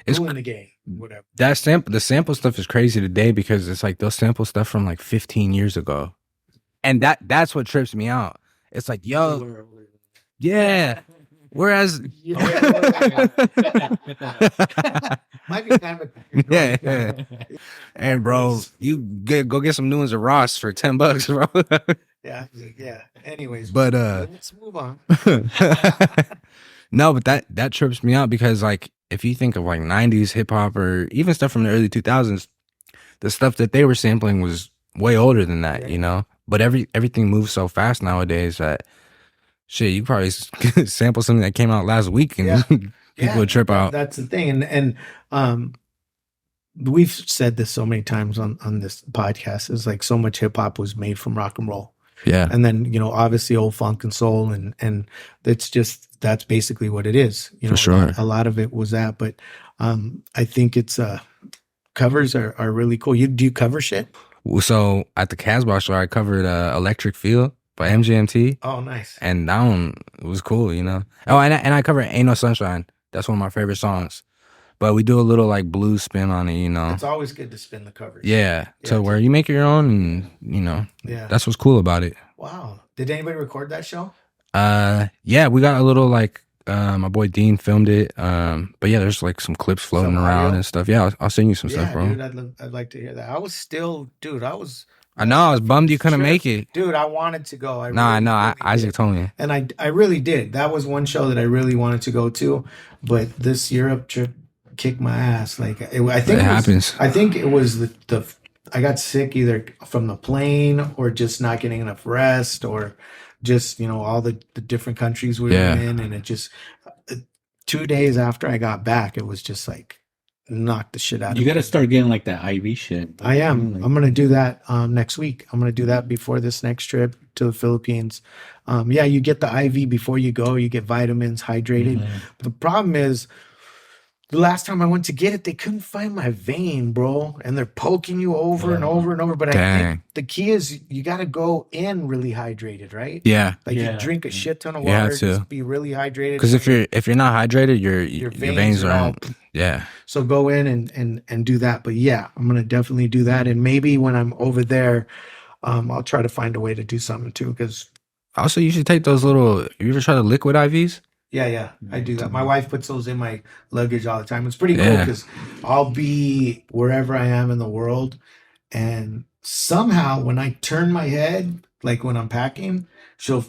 it's in the game. Whatever. The sample stuff is crazy today, because it's like they'll sample stuff from like 15 years ago, and that's what trips me out. It's like, yo, yeah. Whereas, might be kind of yeah. And bro, you go get some new ones at Ross for $10, bro. yeah. Anyways, but let's move on. No, but that trips me out, because like, if you think of like 90s hip hop, or even stuff from the early 2000s, the stuff that they were sampling was way older than that, you know? But everything moves so fast nowadays that Shit, you probably sample something that came out last week, and Yeah. people would trip out. That's the thing, and we've said this so many times on this podcast. Is like so much hip hop was made from rock and roll. Yeah, And then, obviously old funk and soul, and it's just, that's basically what it is. For sure. A lot of it was that, but I think it's covers are really cool. Do you cover shit? So at the Casbah show, I covered Electric Feel by MGMT. Oh, nice. And that one was cool, Oh, and I covered Ain't No Sunshine. That's one of my favorite songs. But we do a little like blues spin on it, It's always good to spin the covers. Yeah. So where you make your own, and that's what's cool about it. Wow. Did anybody record that show? Yeah, we got a little like my boy Dean filmed it. But yeah, there's like some clips floating around and stuff. Yeah, I'll send you some stuff, bro. Dude, I'd like to hear that. I was I know, I was bummed you couldn't make it. Dude, I wanted to go. I know. Isaac told me. And I really did. That was one show that I really wanted to go to, but this Europe trip kicked my ass. Like I think it happens. I think it was the I got sick either from the plane or just not getting enough rest or just all the different countries we were in, and it just 2 days after I got back, it was just like knocked the shit out of me. You got to start getting like that IV shit. I am. I'm gonna do that next week. I'm gonna do that before this next trip to the Philippines. You get the IV before you go. You get vitamins, hydrated. But the problem is, the last time I went to get it, they couldn't find my vein, bro. And they're poking you over and over and over. But I think the key is you got to go in really hydrated, right? Yeah. Like you drink a shit ton of water, just be really hydrated. Because if you're not hydrated, your veins are all, So go in and do that. But yeah, I'm gonna definitely do that. And maybe when I'm over there, I'll try to find a way to do something too. Because also you should take those little. You ever try the liquid IVs? Yeah, I do that. My wife puts those in my luggage all the time. It's pretty cool because I'll be wherever I am in the world, and somehow when I turn my head, like when I'm packing, she'll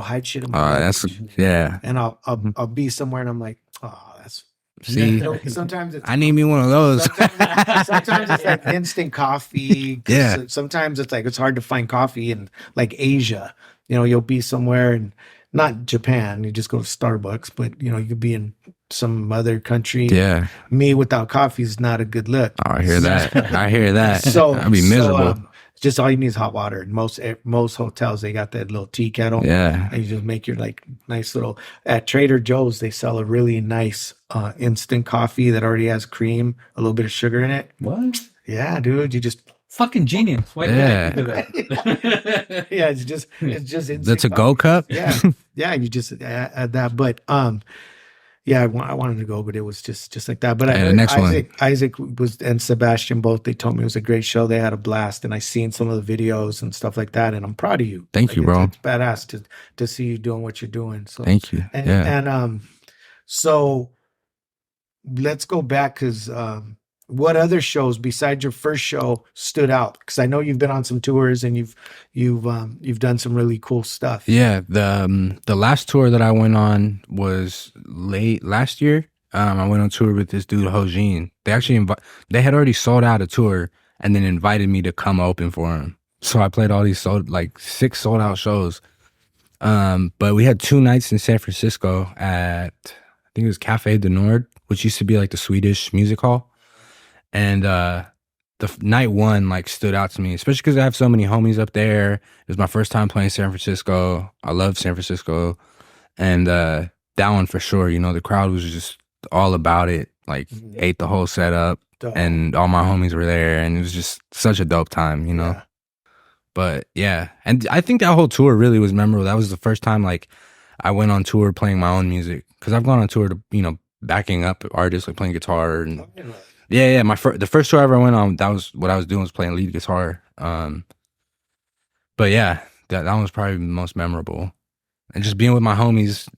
hide shit in my luggage. And I'll be somewhere and I'm like, oh, that's. See, sometimes it's, I need me one of those. sometimes it's like instant coffee. Sometimes it's like it's hard to find coffee in like Asia. You'll be somewhere and. Not Japan, you just go to Starbucks, but you could be in some other country. Yeah. Me without coffee is not a good look. Oh, I hear that. So I'd be miserable. Just all you need is hot water. And most hotels, they got that little tea kettle. Yeah. And you just make your like nice little, at Trader Joe's, they sell a really nice instant coffee that already has cream, a little bit of sugar in it. What? Yeah, dude. You just fucking genius. Why did I do that? Yeah, it's just instant the to-go cup. Yeah, you just add that. But I wanted to go, but it was just like that. But the next Isaac was and Sebastian both. They told me it was a great show. They had a blast, and I seen some of the videos and stuff like that. And I'm proud of you. Thank you, bro. It's badass to see you doing what you're doing. So thank you. And so let's go back because. What other shows besides your first show stood out? Because I know you've been on some tours and you've done some really cool stuff. Yeah, the last tour that I went on was late last year. I went on tour with this dude Hojin. They actually they had already sold out a tour and then invited me to come open for him. So I played all these 6 sold out shows. But we had 2 nights in San Francisco at I think it was Cafe du Nord, which used to be like the Swedish music hall. And the night one stood out to me, especially because I have so many homies up there. It was my first time playing San Francisco. I love San Francisco, and that one for sure. The crowd was just all about it. Ate the whole setup, and all my homies were there, and it was just such a dope time. Yeah. But yeah, and I think that whole tour really was memorable. That was the first time I went on tour playing my own music, because I've gone on tour to backing up artists, playing guitar and. Yeah. The first tour I ever went on, that was what I was doing, was playing lead guitar. But yeah, that one was probably the most memorable, and just being with my homies,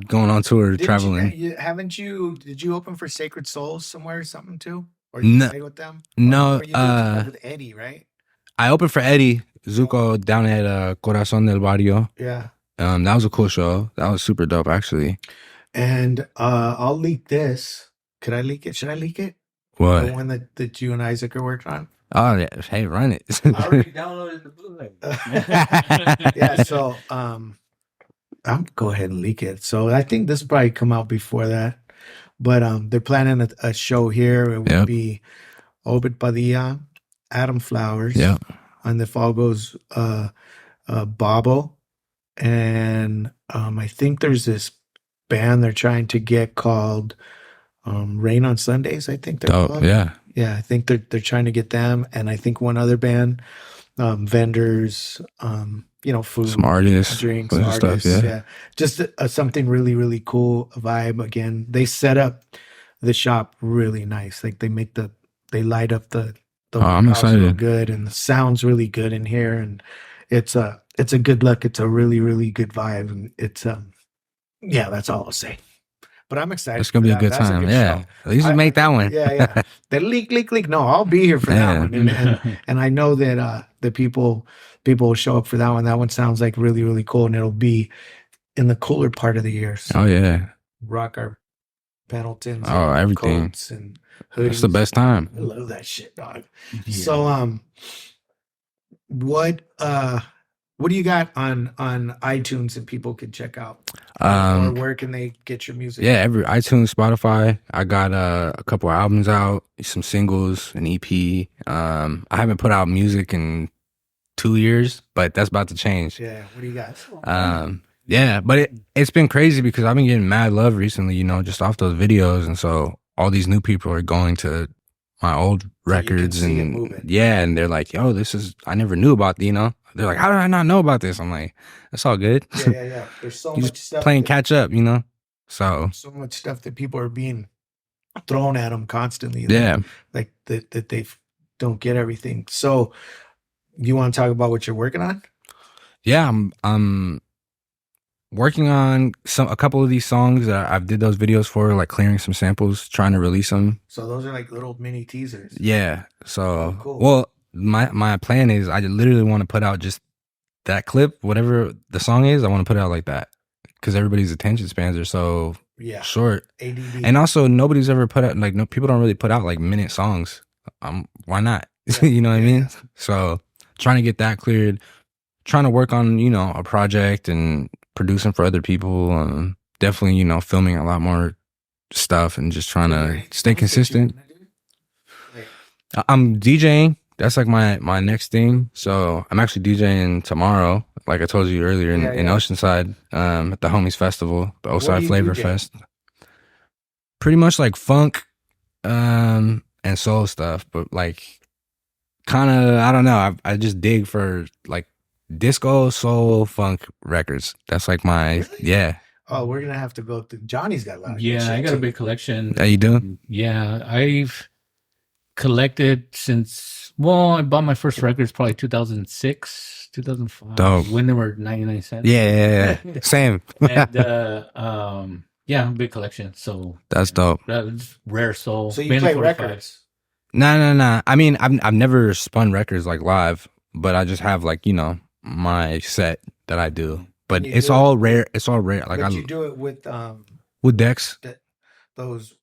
going on tour, traveling. Did you open for Sacred Souls somewhere or something too, or play with them? No, with Eddie, right? I opened for Eddie Zuko down at Corazon del Barrio. Yeah, that was a cool show. That was super dope, actually. And I'll leak this. Could I leak it? Should I leak it? What? The one that you and Isaac are working on? Oh, yeah. Hey, run it. I already downloaded the bootleg. Yeah, so I'm go ahead and leak it. So I think this will probably come out before that. But they're planning a show here. It would Yep. be Obed Padilla, Adam Flowers, Yep. and if all goes Bobo, and I think there's this band they're trying to get called Rain on Sundays. I think they're Dope. called. Yeah. Yeah, I think they're trying to get them, and I think one other band, vendors, food, Some artists, drinks, bunch of artists, stuff. yeah, just something really really cool vibe. Again, they set up the shop really nice. Like they light up the Oh, I'm house real excited. good, and the sound's really good in here, and it's a good look. It's a really really good vibe, and it's yeah, that's all I'll say. But I'm excited. It's gonna be a that. good That's time. good Yeah. show. At least we make that one. Yeah. The leak. No, I'll be here for that Yeah. one, and I know that the people will show up for that one. That one sounds like really really cool, and it'll be in the cooler part of the year. So Oh yeah. rock our Pendletons, Oh, and everything. coats and hoodies. That's the best time. I love that shit, dog. Yeah. So what do you got on iTunes that people can check out? Or where can they get your music? Yeah, every iTunes, Spotify. I got a couple albums out, some singles, an EP. I haven't put out music in 2 years, but that's about to change. Yeah. What do you got? Yeah, but it's been crazy because I've been getting mad love recently, just off those videos, and so all these new people are going to my old records, see it and moving. yeah, and they're like, "Yo, I never knew about They're like, "How did I not know about this?" I'm like, "That's all good." Yeah. There's so You much just stuff. playing catch up, So So much stuff that people are being thrown at them constantly. yeah, Like that they don't get everything. So you want to talk about what you're working on? yeah, I'm working on a couple of these songs that I've did those videos for, like clearing some samples, trying to release them. So those are like little mini teasers. Yeah. So, Oh, cool. well, my plan is I literally want to put out just that clip, whatever the song is. I want to put it out like that because everybody's attention spans are so Yeah. short, ADD. and also nobody's ever put out people don't really put out like minute songs. Why not? Yeah. You know what I Yeah. mean? So trying to get that cleared, trying to work on a project and producing for other people. Definitely filming a lot more stuff and just trying to stay consistent. I'm DJing. That's like my next thing. So I'm actually DJing tomorrow, like I told you earlier, in Oceanside, at the Homies Festival, the Oceanside Flavor Fest. Pretty much like funk, and soul stuff, but like kind of, I don't know. I just dig for like disco, soul, funk records. That's like my yeah. Oh, we're gonna have to go through. Johnny's got a lot. Of Yeah, I got a big collection. How you doing? Yeah, I've collected since, I bought my first records probably 2006, 2005. Dope. When they were 99 cents. Yeah. Same. And yeah, big collection. So That's dope. that's rare soul. So you mainly play 45. records? Nah. I mean, I've never spun records like live, but I just have like my set that I do. But You it's do all rare. It's all rare. Like But you do it with decks. those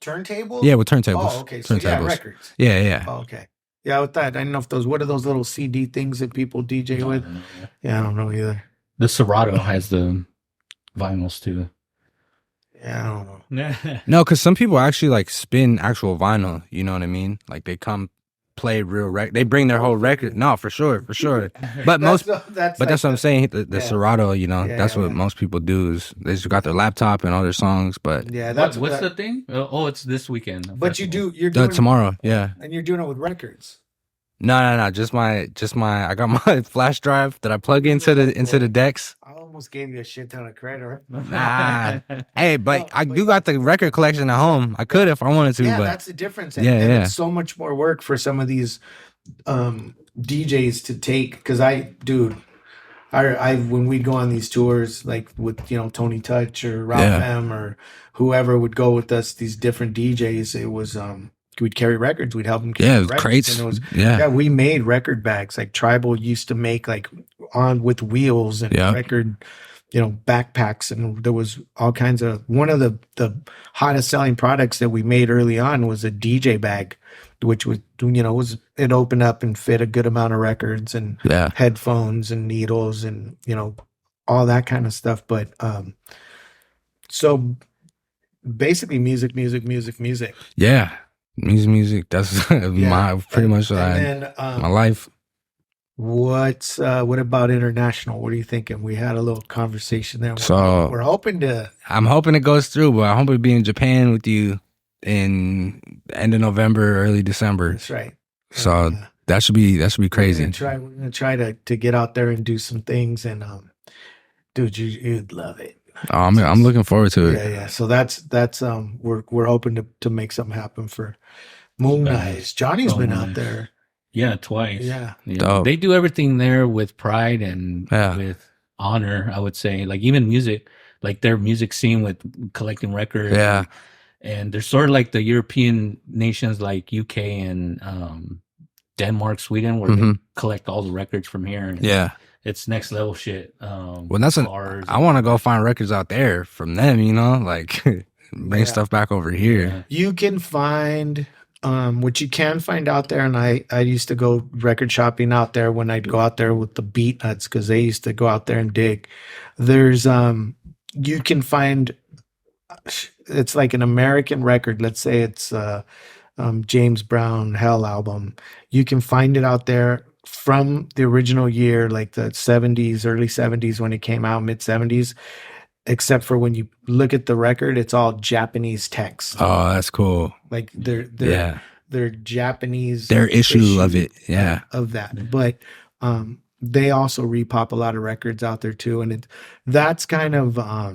turntables? Yeah, with turntables. Oh, okay. So yeah, records. Yeah. Oh, okay. Yeah, with that, I don't know if what are those little CD things that people DJ with? Yeah, I don't know either. The Serato has the vinyls too. Yeah, I don't know. No, because some people actually like spin actual vinyl. You know what I mean? Like they come play real record. They bring their whole record. No, for sure. But that's what I'm saying. The Serato, that's what most people do is they just got their laptop and all their songs. But yeah, what's the thing? Oh, it's this weekend. But you're doing tomorrow. Yeah, and you're doing it with records. No. Just my. I got my flash drive that I plug into the decks. I almost gave you a shit ton of credit. Nah. Hey, but I do got the record collection at home. I could if I wanted to. Yeah, but that's the difference. Yeah. It's so much more work for some of these DJs to take. Because I when we'd go on these tours, like with Tony Touch or Ralph M or whoever would go with us, these different DJs, it was we'd carry records. We'd help them carry records. Crates. And it was, yeah, we made record bags. Like Tribal used to make like on with wheels and record, backpacks, and there was all kinds of. One of the hottest selling products that we made early on was a DJ bag, which was it opened up and fit a good amount of records and headphones and needles and all that kind of stuff. But so basically music. Yeah, music. That's my pretty much And then my life. what about international? What are you thinking? We had a little conversation there. So we're hoping to. I'm hoping it goes through, but I hope to be in Japan with you in end of November, early December. That's right. So that should be crazy. We're gonna try to get out there and do some things, and dude, you'd love it. Oh, I'm looking forward to it. Yeah. So that's we're hoping to make something happen for Moon Eyes. Johnny's been out there. Yeah, twice. Yeah. They do everything there with pride and with honor, I would say. Like even music, like their music scene with collecting records. Yeah. And they're sort of like the European nations like UK and Denmark, Sweden, where they collect all the records from here. And it's next level shit. Well, I want to go find records out there from them, you know, like bring stuff back over here. Yeah. You can find what you can find out there, and I used to go record shopping out there when I'd go out there with the beat nuts because they used to go out there and dig. There's you can find, it's like an American record. Let's say it's James Brown Hell album. You can find it out there from the original year, like the 70s, early 70s when it came out, mid 70s. Except for when you look at the record, it's all Japanese text. Oh, that's cool. Like they're Japanese. Their issue of it, of that. But they also repop a lot of records out there too, and that's kind of I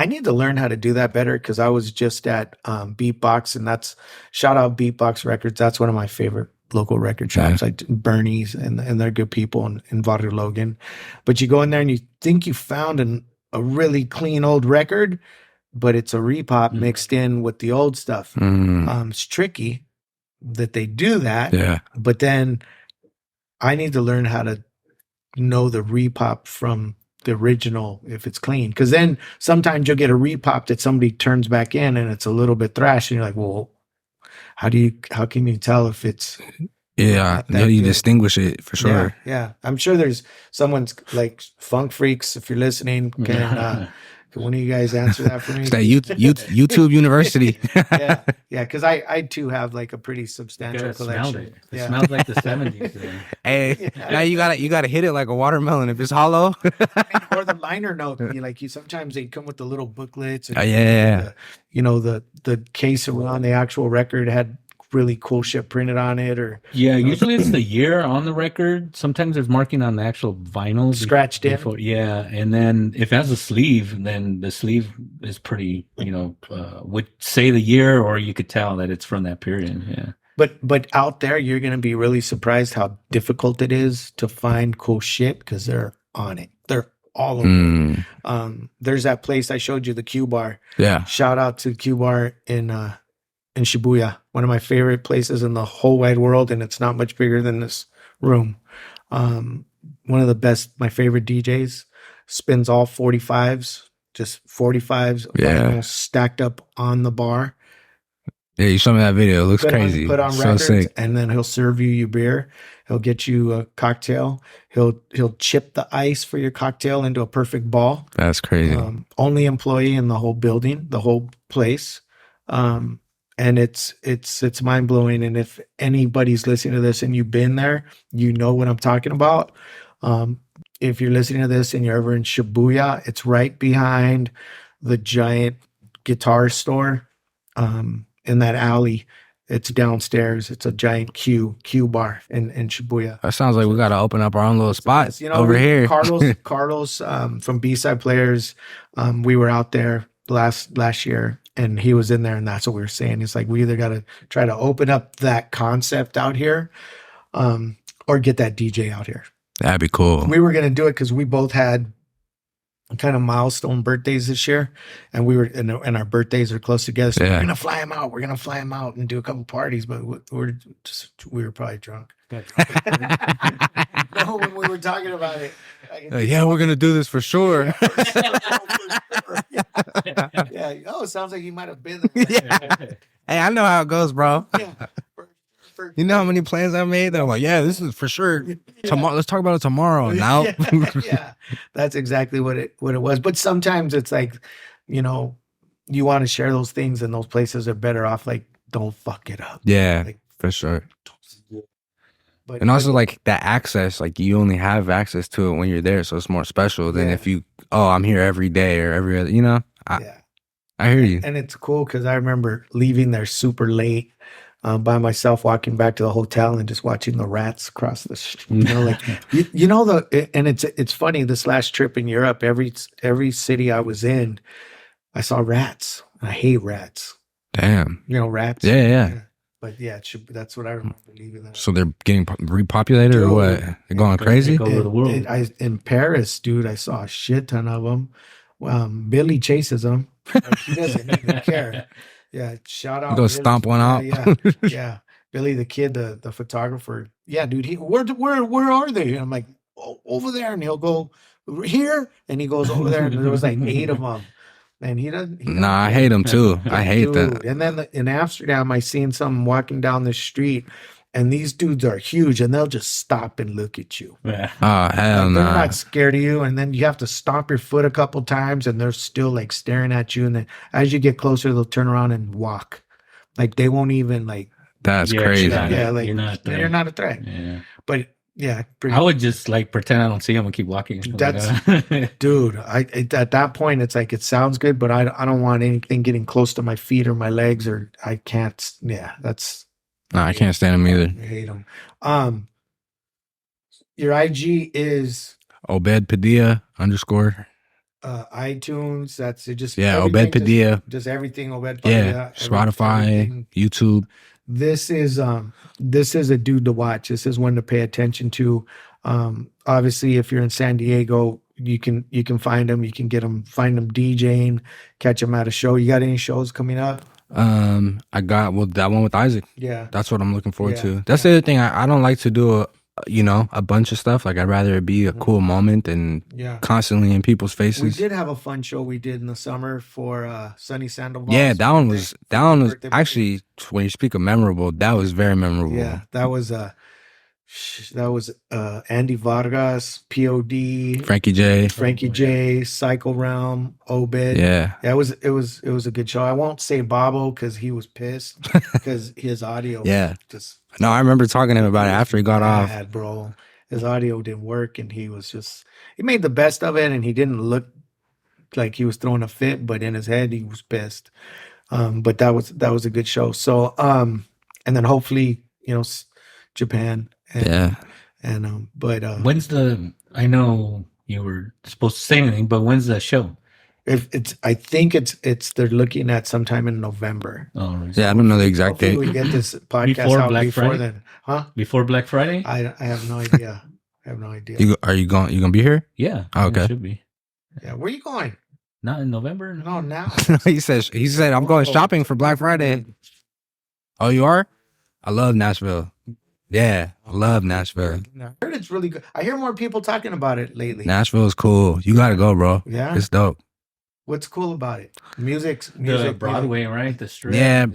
need to learn how to do that better because I was just at Beatbox, and that's shout out Beatbox Records. That's one of my favorite local record shops, like Bernie's, and they're good people in Barrio Logan. But you go in there and you think you found a really clean old record, but it's a repop mixed in with the old stuff. It's tricky that they do that, but then I need to learn how to know the repop from the original if it's clean, because then sometimes you'll get a repop that somebody turns back in and it's a little bit thrash, and you're like, well, how can you tell if it's you distinguish it for sure. Yeah. I'm sure there's someone's like Funk Freaks, if you're listening, can one of you guys answer that for me? It's that YouTube University. Yeah, because I too have like a pretty substantial collection. It smells like the 70s. Hey, now you gotta hit it like a watermelon if it's hollow. Or the liner note. You sometimes they come with the little booklets. And, the case around the actual record had really cool shit printed on it, or usually it's the year on the record. Sometimes there's marking on the actual vinyl scratched in. And then if it has a sleeve, then the sleeve is pretty, would say the year, or you could tell that it's from that period. But out there, you're gonna be really surprised how difficult it is to find cool shit because they're on it. They're all over. There's that place I showed you, the Q Bar. Yeah. Shout out to Q Bar in Shibuya, one of my favorite places in the whole wide world, and it's not much bigger than this room. One of the best, my favorite DJs, spins all 45s, just 45s, vinyl stacked up on the bar. Yeah, you showed me that video. It looks crazy. Put on records, sick. And then he'll serve you your beer. He'll get you a cocktail. He'll chip the ice for your cocktail into a perfect ball. That's crazy. Only employee in the whole building, the whole place. And it's mind blowing. And if anybody's listening to this and you've been there, you know what I'm talking about. If you're listening to this and you're ever in Shibuya, it's right behind the giant guitar store. In that alley, it's downstairs. It's a giant Q Bar in Shibuya. That sounds like we got to open up our own little spot over here. Carlos from B-Side Players, we were out there last year. And he was in there, and that's what we were saying. It's like we either got to try to open up that concept out here, or get that DJ out here. That'd be cool. We were going to do it because we both had kind of milestone birthdays this year, and we were and our birthdays are close together. So we're going to fly him out. We're going to fly him out and do a couple parties, but we were probably drunk. No, when we were talking about it. We're going to do this for sure. Yeah. Oh, it sounds like you might have been there. Hey, I know how it goes, bro. For You know how many plans I made? That I'm like, yeah, this is for sure. Tomorrow, let's talk about it tomorrow. Now, yeah, that's exactly what it was. But sometimes it's like, you know, you want to share those things, and those places are better off. Like, don't fuck it up. yeah, Like, for sure. but And also, like that access, like you only have access to it when you're there, so it's more special than if you, I'm here every day or every other. You know, I hear you. And it's cool because I remember leaving there super late. By myself, walking back to the hotel and just watching the rats cross the street. You know, like you know and it's funny. This last trip in Europe, every city I was in, I saw rats. I hate rats. Damn. You know, rats. Yeah. But yeah, that's what I remember leaving there. So they're getting repopulated, or what? They're going crazy. Take over the world. In Paris, dude, I saw a shit ton of them. Billy chases them. Like, he doesn't even care. Yeah, shout out. Go stomp one out. Yeah. Billy the kid, the photographer. Yeah, dude. Where are they? And I'm like, over there, and he'll go here, and he goes over there, and there was like 8 of them. And he doesn't. Nah, I hate them too. I hate that. And then in Amsterdam, I seen some walking down the street, and these dudes are huge, and they'll just stop and look at you. Yeah. Oh, hell no. They're not scared of you, and then you have to stomp your foot a couple times, and they're still like staring at you. And then as you get closer, they'll turn around and walk. Like they won't even like. That's crazy. Like you're not a threat. You're not a threat. Yeah. But yeah, I would just like pretend I don't see them and keep walking. Dude. At that point, it's like it sounds good, but I don't want anything getting close to my feet or my legs, or I can't. Yeah, that's. No, I can't stand them either. I hate them. Your IG is Obed Padilla _ iTunes. That's it. Just Obed Padilla. Just everything. Obed Padilla. Yeah, Spotify, everything. YouTube. This is a dude to watch. This is one to pay attention to. Obviously, if you're in San Diego, you can find him. You can find him DJing, catch him at a show. You got any shows coming up? I got that one with Isaac. Yeah, that's what I'm looking forward to. That's the other thing. I don't like to do a bunch of stuff. Like I'd rather it be a cool moment and constantly in people's faces. We did have a fun show we did in the summer for Sunny Sandoval. Yeah, that one was actually, when you speak of memorable, that was very memorable. Yeah, that was Andy Vargas, POD, Frankie J, Psycho Realm, Obed. Yeah, it was a good show. I won't say Bobo because he was pissed because his audio. No, I remember talking to him about it after he got off. Bro, his audio didn't work, and he made the best of it, and he didn't look like he was throwing a fit, but in his head he was pissed. But that was a good show. So and then hopefully Japan. But when's I know you were supposed to say anything, but when's the show? I think they're looking at sometime in November. Oh, yeah, I don't know the exact date. We get this podcast out before then, huh? Before Black Friday? I have no idea. Are you gonna be here? Yeah. Oh, okay. Should be. Yeah. Where are you going? Not in November. No, now. he said I'm going shopping for Black Friday. Oh, you are? I love Nashville. Yeah, I love Nashville. I heard it's really good. I hear more people talking about it lately. Nashville is cool. You gotta go, bro. Yeah, it's dope. What's cool about it? Music, the Broadway, right? The strip. Yeah,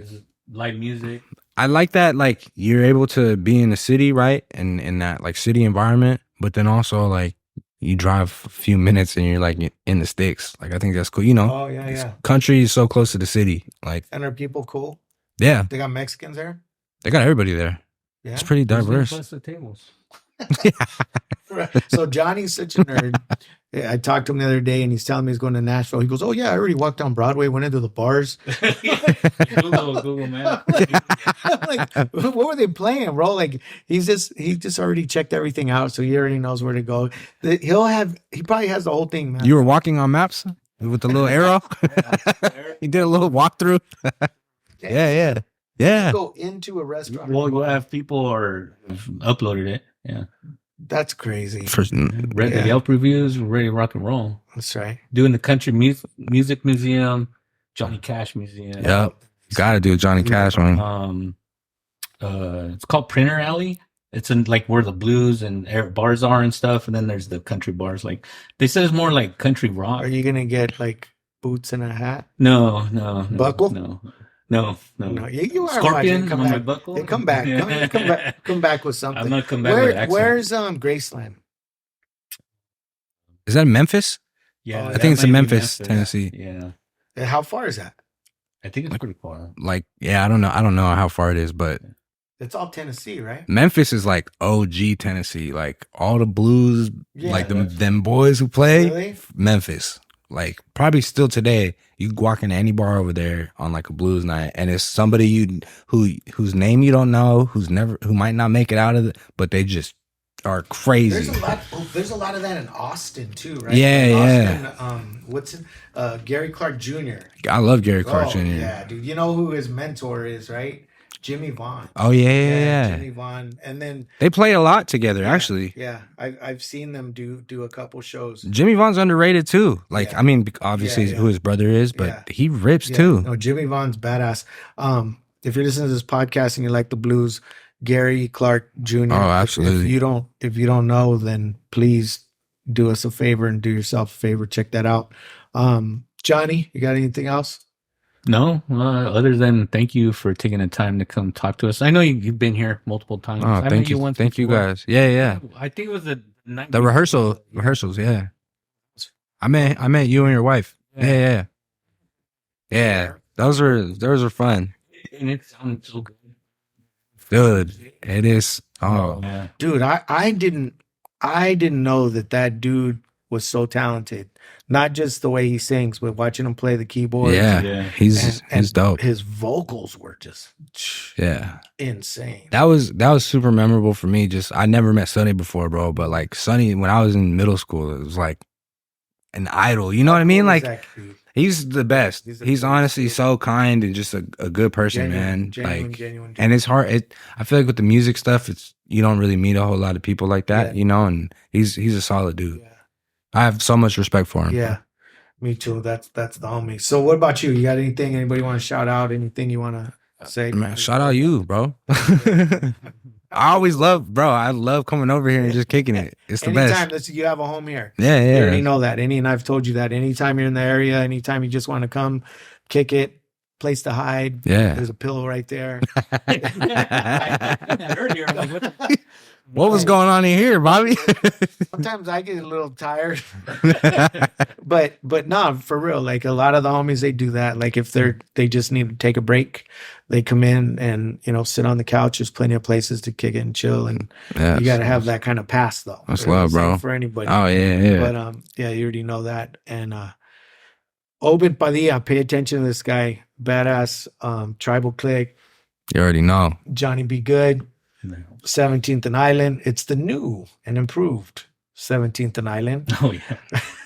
live music. I like that. Like you're able to be in the city, right, and in that like city environment, but then also like you drive a few minutes and you're like in the sticks. Like I think that's cool. Oh yeah. Country is so close to the city. Like, and are people cool? Yeah, they got Mexicans there. They got everybody there. Yeah. It's pretty diverse. Plus the tables. So Johnny's such a nerd. I talked to him the other day, and he's telling me he's going to Nashville. He goes, "Oh yeah, I already walked down Broadway, went into the bars." Google Maps. Like, what were they playing, bro? Like he just already checked everything out, so he already knows where to go. He probably has the whole thing, man. You were walking on maps with the little arrow. He did a little walkthrough. Yeah. Go into a restaurant. Well, we'll have people uploaded it. Yeah. That's crazy. Read the Yelp reviews. We're ready to rock and roll. That's right. Doing the Country Music Museum, Johnny Cash Museum. Yep. Gotta do Johnny Cash one. It's called Printer Alley. It's in like where the blues and bars are and stuff. And then there's the country bars. Like they said it's more like country rock. Are you gonna get like boots and a hat? No. Buckle? No. No. You are Scorpion watching. Come on my back. buckle? Yeah, come back. Come back with something. I'm gonna come back with an accent. Where's Graceland? Is that Memphis? Yeah, I I think it's in might be Memphis, Tennessee. Yeah, How far is that? I think it's pretty far. Like, yeah, I don't know how far it is, but It's all Tennessee, right? Memphis is like OG Tennessee. Like all the blues, Yeah, like them boys who play Really? Memphis. Like probably still today, you walk into any bar over there on like a blues night, and it's somebody whose name you don't know, who might not make it out of it, but they just are crazy. There's a lot of that in Austin too, right? Yeah, Austin, what's it? Gary Clark Jr. I love Gary Clark Jr. Yeah, dude. You know who his mentor is, right? Jimmy Vaughn. Oh yeah. Jimmy Vaughn, and then They play a lot together, actually. Yeah, I've seen them do a couple shows. Jimmy Vaughn's underrated too. Like, I mean, obviously who his brother is, but he rips too. No, Jimmy Vaughn's badass. If you're listening to this podcast and you like the blues, Gary Clark Jr. Oh, absolutely. If you don't know, then please do us a favor and do yourself a favor. Check that out. Johnny, you got anything else? No, other than thank you for taking the time to come talk to us. I know you've been here multiple times. Oh, thank you. Thank you guys. Yeah. I think it was the night The rehearsals, yeah. I met you and your wife. Yeah. Those are fun. And it sounded so good. Dude, it is. Oh, yeah. Dude, I didn't know that dude was so talented. Not just the way he sings, but watching him play the keyboard. yeah. He's dope. His vocals were just insane. That was super memorable for me. Just I never met Sonny before, bro. But like Sonny, when I was in middle school, it was like an idol. You know what I mean? Like he's the best. He's honestly so kind and just a good person, man. Genuine. And it's hard. I feel like with the music stuff, you don't really meet a whole lot of people like that, you know. And he's a solid dude. Yeah. I have so much respect for him. Yeah, me too. That's the homie. So what about you? You got anything? Anybody want to shout out? Anything you want to say? Man, shout out you, bro. I love coming over here and just kicking it. It's the anytime, best. you have a home here. Yeah. You already know that. And I've told you that. Anytime you're in the area, anytime you just want to come, kick it, place to hide. Yeah. There's a pillow right there. I heard you. I'm like, what the? What was going on in here, Bobby? Sometimes I get a little tired, but no, for real. Like a lot of the homies, they do that. Like if they just need to take a break, they come in and sit on the couch. There's plenty of places to kick it and chill, and you got to have that kind of pass though. That's love, bro. For anybody. Oh yeah. But you already know that. And Obed Padilla, pay attention to this guy, badass. Tribal Click. You already know. Johnny Be Good. 17th and Island. It's the new and improved 17th and Island. Oh yeah,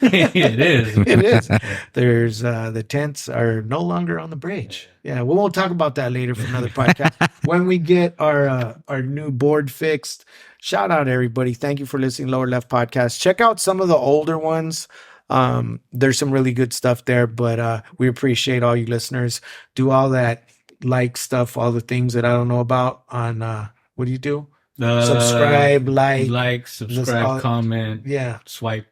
it is. It is. There's the tents are no longer on the bridge. Yeah, we won't talk about that later for another podcast. When we get our new board fixed. Shout out everybody. Thank you for listening to Lower Left Podcast. Check out some of the older ones. There's some really good stuff there, but we appreciate all you listeners. Do all that like stuff, all the things that I don't know about on what do you do? Subscribe, subscribe, comment, swipe,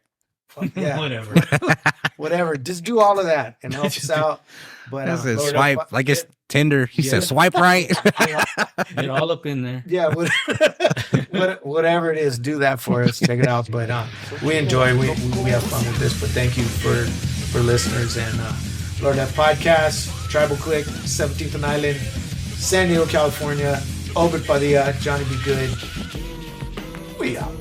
whatever. Just do all of that and help us out. But swipe like it's Tinder. He said swipe right. Get all up in there. Yeah, whatever it is, do that for us. Check it out. But we enjoy. We have fun with this. But thank you for listeners and Lord F Podcast, Tribal Click, 17th and Island, San Diego, California. Obed Padilla, Johnny Be Good. We out.